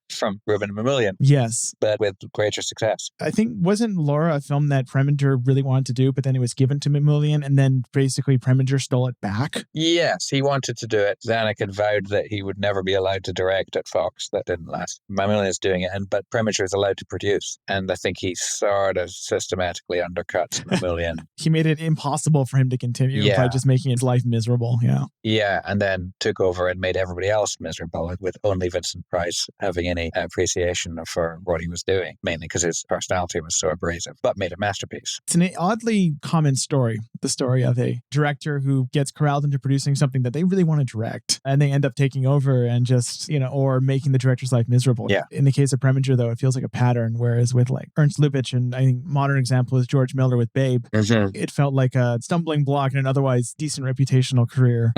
C: from Ruben and Mamoulian,
B: Yes.
C: but with greater success.
B: I think, wasn't Laura a film that Preminger really wanted to do, but then it was given to Mamoulian, and then basically Preminger stole it back?
C: Yes, he wanted to do it. Zanuck had vowed that he would never be allowed to direct at Fox. That didn't last. Mamoulian's doing it, but Preminger is allowed to produce. And I think he sort of systematically undercut Mamoulian.
B: He made it impossible for him to continue by just making his life miserable. Yeah.
C: Yeah, and then took over and made everybody else miserable, with only Vincent Price having any appreciation for what he was doing, mainly because his personality was so abrasive, but made a masterpiece.
B: It's an oddly common story, the story of a director who gets corralled into producing something that they really want to direct, and they end up taking over and just, or making the director's life miserable.
C: Yeah.
B: In the case of Preminger, though, it feels like a pattern, whereas with like Ernst Lubitsch, and I think modern example is George Miller with Babe, it felt like a stumbling block in an otherwise decent reputational career.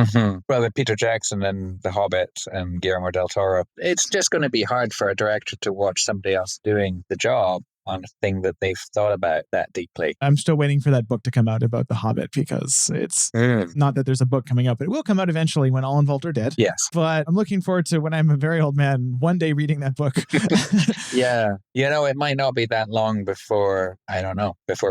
C: Well, with Peter Jackson and The Hobbit and Guillermo del Toro, it's just going to be hard for a director to watch somebody else doing the job on a thing that they've thought about that deeply.
B: I'm still waiting for that book to come out about The Hobbit, because it's not that there's a book coming out, but it will come out eventually when all involved are dead.
C: Yes.
B: But I'm looking forward to, when I'm a very old man, one day reading that book.
C: Yeah. It might not be that long before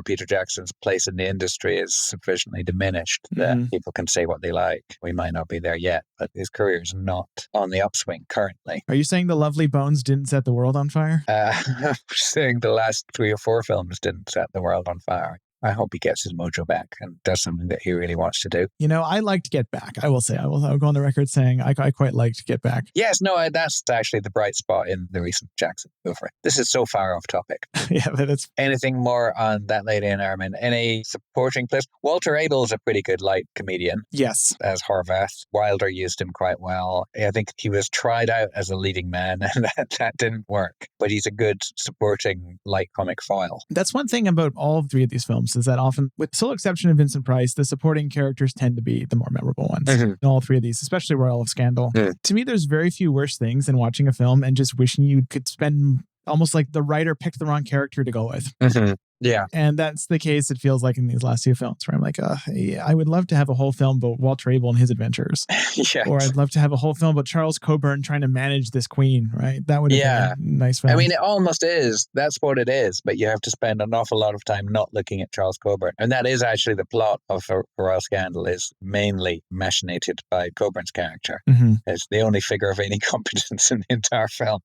C: Peter Jackson's place in the industry is sufficiently diminished that people can say what they like. We might not be there yet, but his career is not on the upswing currently.
B: Are you saying The Lovely Bones didn't set the world on fire?
C: I'm saying the last 3 or 4 films didn't set the world on fire. I hope he gets his mojo back and does something that he really wants to do.
B: I liked Get Back. I will say, I'll go on the record saying I quite liked Get Back.
C: Yes, no, that's actually the bright spot in the recent Jackson. Go for it. This is so far off topic.
B: Yeah, but it's...
C: Anything more on That Lady in Ermine? Any supporting place? Walter Abel's a pretty good light comedian.
B: Yes.
C: As Horvath. Wilder used him quite well. I think he was tried out as a leading man, and that didn't work. But he's a good supporting light comic foil.
B: That's one thing about all 3 of these films, is that often, with the sole exception of Vincent Price, the supporting characters tend to be the more memorable ones in all 3 of these, especially Royal of Scandal. To me, there's very few worse things than watching a film and just wishing you could spend, almost like the writer picked the wrong character to go with.
C: Yeah.
B: And that's the case, it feels like, in these last 2 films, where I'm like, I would love to have a whole film about Walter Abel and his adventures.
C: Yes.
B: Or I'd love to have a whole film about Charles Coburn trying to manage this queen, right? That would have been a nice film.
C: I mean, it almost is. That's what it is. But you have to spend an awful lot of time not looking at Charles Coburn. And that is actually the plot of A Royal Scandal, is mainly machinated by Coburn's character. It's the only figure of any competence in the entire film.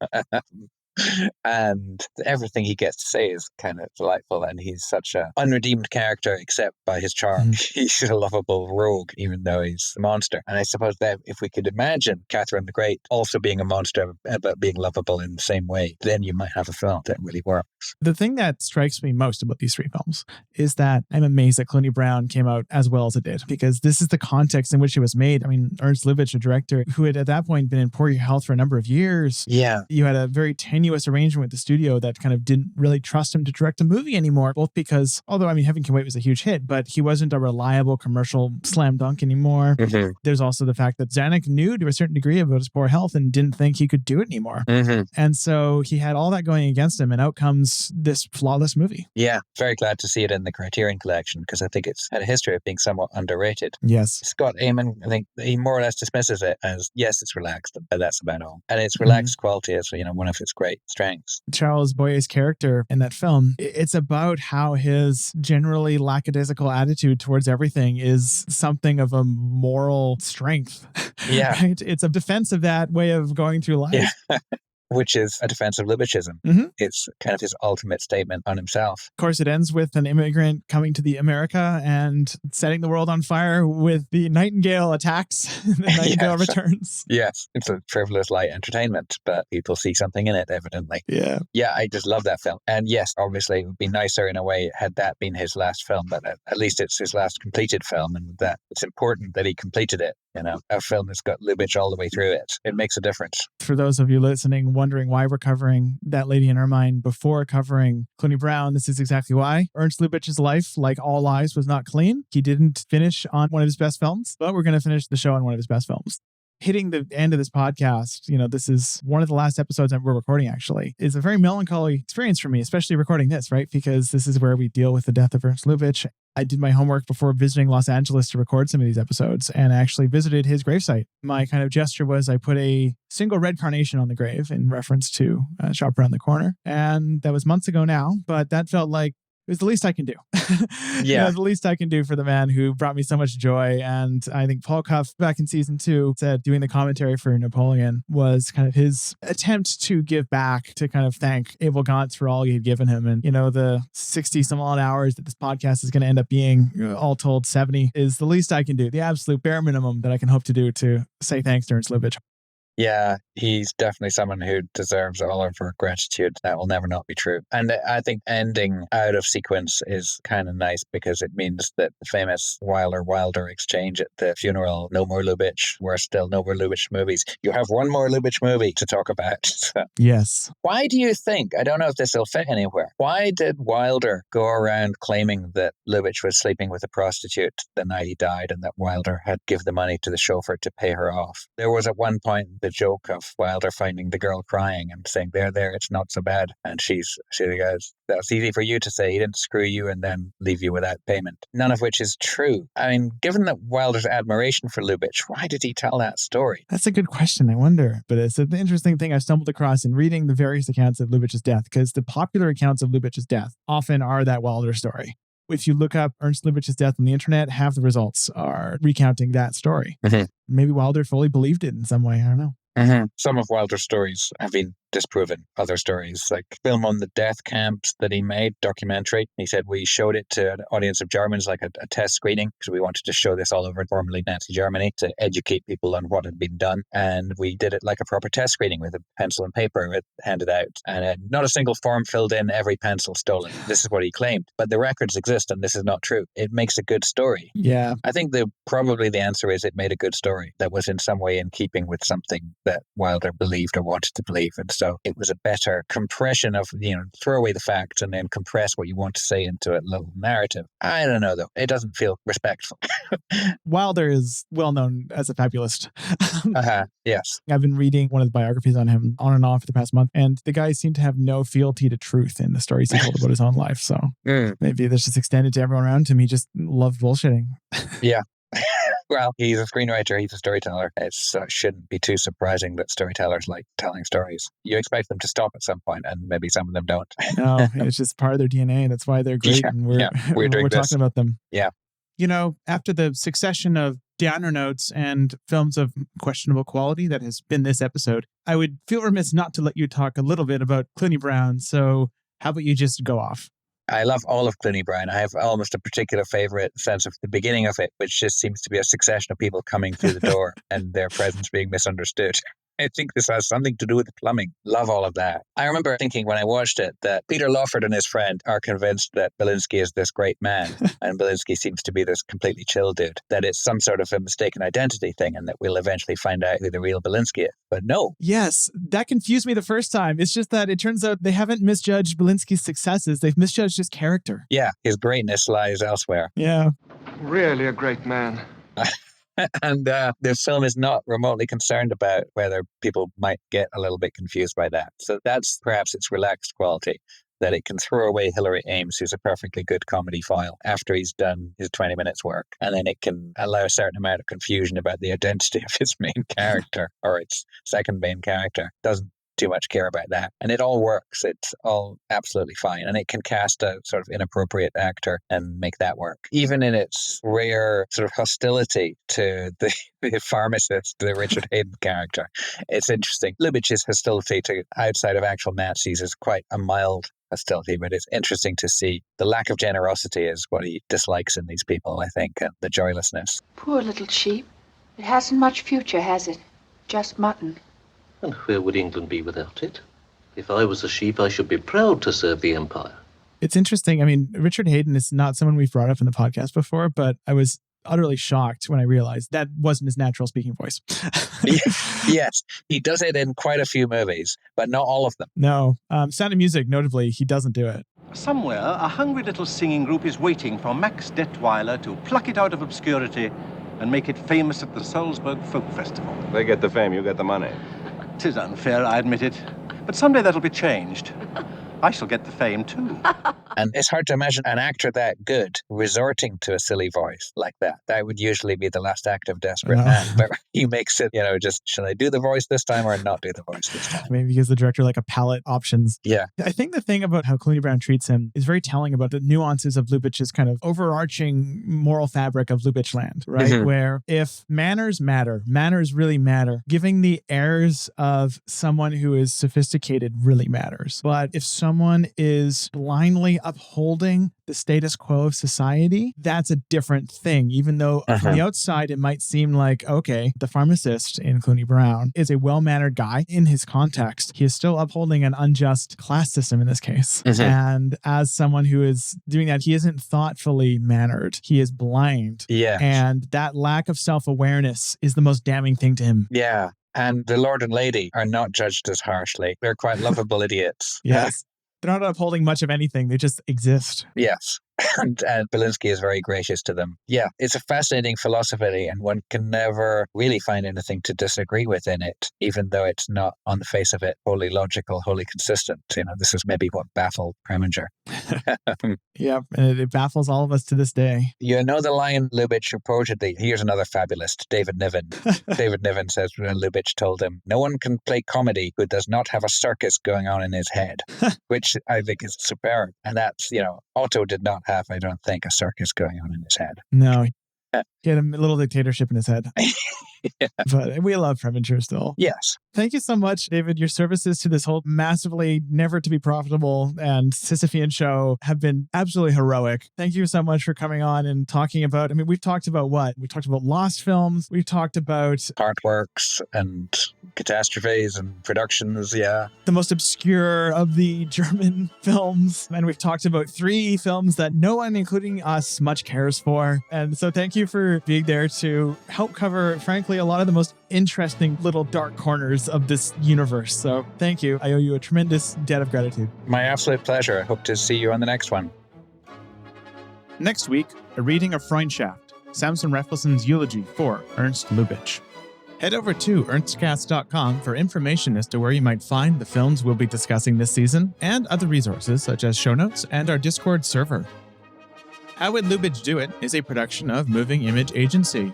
C: And everything he gets to say is kind of delightful, and he's such an unredeemed character except by his charm. He's a lovable rogue, even though he's a monster. And I suppose that if we could imagine Catherine the Great also being a monster but being lovable in the same way, then you might have a film that really works.
B: The thing that strikes me most about these 3 films is that I'm amazed that Clooney Brown came out as well as it did, because this is the context in which it was made. I mean, Ernst Lubitsch, a director who had at that point been in poor health for a number of years.
C: Yeah.
B: You had a very tenuous arrangement with the studio that kind of didn't really trust him to direct a movie anymore, both because, although, I mean, Heaven Can Wait was a huge hit, but he wasn't a reliable commercial slam dunk anymore. There's also the fact that Zanuck knew to a certain degree about his poor health and didn't think he could do it anymore. And so he had all that going against him, and out comes this flawless movie.
C: Yeah, very glad to see it in the Criterion Collection, because I think it's had a history of being somewhat underrated.
B: Yes.
C: Scott Eamon, I think he more or less dismisses it as, yes, it's relaxed, but that's about all. And its relaxed quality is, one of its great strengths.
B: Charles Boyer's character in that film, it's about how his generally lackadaisical attitude towards everything is something of a moral strength.
C: Yeah.
B: Right? It's a defense of that way of going through life.
C: Yeah. Which is a defense of Lubitschism. It's kind of his ultimate statement on himself.
B: Of course, it ends with an immigrant coming to the America and setting the world on fire with the Nightingale attacks. The Nightingale returns.
C: Yes, it's a frivolous light entertainment, but people see something in it, evidently.
B: Yeah.
C: Yeah, I just love that film. And yes, obviously, it would be nicer in a way had that been his last film, but at least it's his last completed film, and that it's important that he completed it. A film that's got Lubitsch all the way through it. It makes a difference.
B: For those of you listening, wondering why we're covering That Lady in Ermine before covering Clooney Brown, this is exactly why. Ernst Lubitsch's life, like all lives, was not clean. He didn't finish on one of his best films, but we're going to finish the show on one of his best films. hitting the end of this podcast, this is one of the last episodes that we're recording, actually. It's a very melancholy experience for me, especially recording this, right? Because this is where we deal with the death of Ernst Lubitsch. I did my homework before visiting Los Angeles to record some of these episodes and actually visited his gravesite. My kind of gesture was I put a single red carnation on the grave in reference to Shop Around the Corner. And that was months ago now, but that felt like it was the least I can do.
C: Yeah.
B: The least I can do for the man who brought me so much joy. And I think Paul Cuff back in season 2 said doing the commentary for Napoleon was kind of his attempt to give back, to kind of thank Abel Gance for all he had given him. And, the 60 some odd hours that this podcast is going to end up being, all told 70, is the least I can do, the absolute bare minimum that I can hope to do to say thanks to Ernst Lubitsch.
C: Yeah, he's definitely someone who deserves all of our gratitude. That will never not be true. And I think ending out of sequence is kind of nice because it means that the famous Wilder exchange at the funeral, no more Lubitsch, we're still no more Lubitsch movies. You have one more Lubitsch movie to talk about. So,
B: yes.
C: why do you think, I don't know if this will fit anywhere, why did Wilder go around claiming that Lubitsch was sleeping with a prostitute the night he died and that Wilder had given the money to the chauffeur to pay her off? There was at one point the joke of Wilder finding the girl crying and saying, there, it's not so bad. And she goes, that's easy for you to say. He didn't screw you and then leave you without payment. None of which is true. I mean, given that Wilder's admiration for Lubitsch, why did he tell that story?
B: That's a good question. I wonder. But it's an interesting thing I stumbled across in reading the various accounts of Lubitsch's death, because the popular accounts of Lubitsch's death often are that Wilder story. If you look up Ernst Lubitsch's death on the internet, half the results are recounting that story.
C: Mm-hmm.
B: Maybe Wilder fully believed it in some way. I don't know.
C: Mm-hmm. Some of Wilder's stories have been disproven. Other stories, like film on the death camps that he made, documentary. He said we showed it to an audience of Germans, like a test screening, because we wanted to show this all over formerly Nazi Germany to educate people on what had been done. And we did it like a proper test screening with a pencil and paper handed out. And not a single form filled in, every pencil stolen. This is what he claimed. But the records exist and this is not true. It makes a good story.
B: Yeah.
C: I think probably the answer is it made a good story that was in some way in keeping with something that Wilder believed or wanted to believe. And so it was a better compression of, throw away the facts and then compress what you want to say into a little narrative. I don't know, though. It doesn't feel respectful.
B: Wilder is well known as a fabulist.
C: Yes.
B: I've been reading one of the biographies on him on and off for the past month, and the guy seemed to have no fealty to truth in the stories he told about his own life. So maybe this just extended to everyone around him. He just loved bullshitting.
C: Yeah. Well, he's a screenwriter, he's a storyteller. It shouldn't be too surprising that storytellers like telling stories. You expect them to stop at some point, and maybe some of them don't.
B: No, it's just part of their DNA. That's why they're great, and we're talking about them.
C: Yeah.
B: After the succession of downer notes and films of questionable quality that has been this episode, I would feel remiss not to let you talk a little bit about Clooney Brown. So how about you just go off?
C: I love all of Clooney Brown. I have almost a particular favorite sense of the beginning of it, which just seems to be a succession of people coming through the door and their presence being misunderstood. I think this has something to do with the plumbing. Love all of that. I remember thinking when I watched it that Peter Lawford and his friend are convinced that Belinsky is this great man and Belinsky seems to be this completely chill dude, that it's some sort of a mistaken identity thing and that we'll eventually find out who the real Belinsky is. But no.
B: Yes, that confused me the first time. It's just that it turns out they haven't misjudged Belinsky's successes. They've misjudged his character.
C: Yeah, his greatness lies elsewhere.
B: Yeah.
A: Really a great man.
C: And this film is not remotely concerned about whether people might get a little bit confused by that. So that's perhaps its relaxed quality, that it can throw away Hilary Ames, who's a perfectly good comedy foil, after he's done his 20 minutes work. And then it can allow a certain amount of confusion about the identity of its main character or its second main character. Doesn't too much care about that. And it all works. It's all absolutely fine. And it can cast a sort of inappropriate actor and make that work. Even in its rare sort of hostility to the pharmacist, the Richard Hayden character. It's interesting. Lubitsch's hostility to outside of actual Nazis is quite a mild hostility, but it's interesting to see the lack of generosity is what he dislikes in these people, I think, and the joylessness.
E: Poor little sheep. It hasn't much future, has it? Just mutton.
J: And where would England be without it? If I was a sheep, I should be proud to serve the empire.
B: It's interesting. I mean, Richard Hayden is not someone we've brought up in the podcast before, but I was utterly shocked when I realized that wasn't his natural speaking voice.
C: Yes, he does it in quite a few movies, but not all of them.
B: No. Sound of Music, notably, he doesn't do it.
K: Somewhere, a hungry little singing group is waiting for Max Detweiler to pluck it out of obscurity and make it famous at the Salzburg Folk Festival.
L: They get the fame, you get the money.
K: 'Tis unfair, I admit it. But someday that'll be changed. I shall get the fame, too.
C: And it's hard to imagine an actor that good resorting to a silly voice like that. That would usually be the last act of Desperate Man. But he makes it, just, shall I do the voice this time or not do the voice this time?
B: Maybe he gives the director like a palette options.
C: Yeah.
B: I think the thing about how Clooney Brown treats him is very telling about the nuances of Lubitsch's kind of overarching moral fabric of Lubitsch land, right? Mm-hmm. Where if manners matter, manners really matter. Giving the airs of someone who is sophisticated really matters. But if someone is blindly upholding the status quo of society, that's a different thing. Even though from the outside, it might seem like, okay, the pharmacist in Clooney Brown is a well-mannered guy. In his context, he is still upholding an unjust class system in this case. And as someone who is doing that, he isn't thoughtfully mannered. He is blind.
C: Yeah.
B: And that lack of self-awareness is the most damning thing to him.
C: Yeah. And the Lord and Lady are not judged as harshly. They're quite lovable idiots.
B: Yes. They're not upholding much of anything. They just exist.
C: Yes. And Belinsky is very gracious to them. Yeah, it's a fascinating philosophy, and one can never really find anything to disagree with in it, even though it's not on the face of it wholly logical, wholly consistent. This is maybe what baffled Preminger.
B: Yeah, and it baffles all of us to this day.
C: You know the line Lubitsch reportedly, here's another fabulist, David Niven. David Niven says when Lubitsch told him, no one can play comedy who does not have a circus going on in his head, which I think is superb. And that's, Otto did not have, I don't think, a circus going on in his head.
B: No. He had a little dictatorship in his head. Yeah. But we love Preminger still.
C: Yes.
B: Thank you so much, David. Your services to this whole massively never to be profitable and Sisyphean show have been absolutely heroic. Thank you so much for coming on and talking about, we've talked about what? We talked about lost films. We've talked about
C: artworks and catastrophes and productions. Yeah.
B: The most obscure of the German films. And we've talked about 3 films that no one, including us, much cares for. And so thank you for being there to help cover, frankly, a lot of the most interesting little dark corners of this universe. So thank you. I owe you a tremendous debt of gratitude.
C: My absolute pleasure. I hope to see you on the next one.
B: Next week, a reading of Freundschaft, Samson Raphaelson's eulogy for Ernst Lubitsch. Head over to ernstcast.com for information as to where you might find the films we'll be discussing this season and other resources such as show notes and our Discord server. How Would Lubitsch Do It is a production of Moving Image Agency.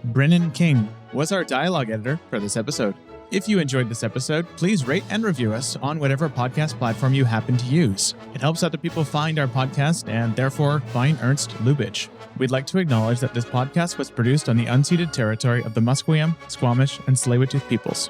B: Brennen King was our dialogue editor for this episode. If you enjoyed this episode, please rate and review us on whatever podcast platform you happen to use. It helps other people find our podcast and therefore find Ernst Lubitsch. We'd like to acknowledge that this podcast was produced on the unceded territory of the Musqueam, Squamish, and Tsleil-Waututh peoples.